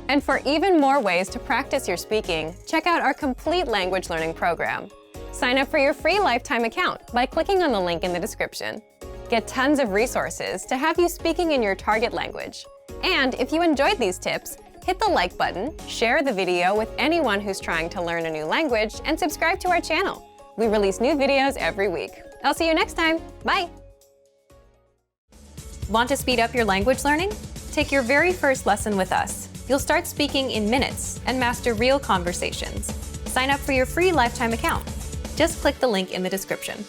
Speaker 2: And for even more ways to practice your speaking, check out our complete language learning program. Sign up for your free lifetime account by clicking on the link in the description. Get tons of resources to have you speaking in your target language. And if you enjoyed these tips, hit the like button, share the video with anyone who's trying to learn a new language, and subscribe to our channel. We release new videos every week. I'll see you next time. Bye! Want to speed up your language learning? Take your very first lesson with us. You'll start speaking in minutes and master real conversations. sign up for your free lifetime account. Just click the link in the description.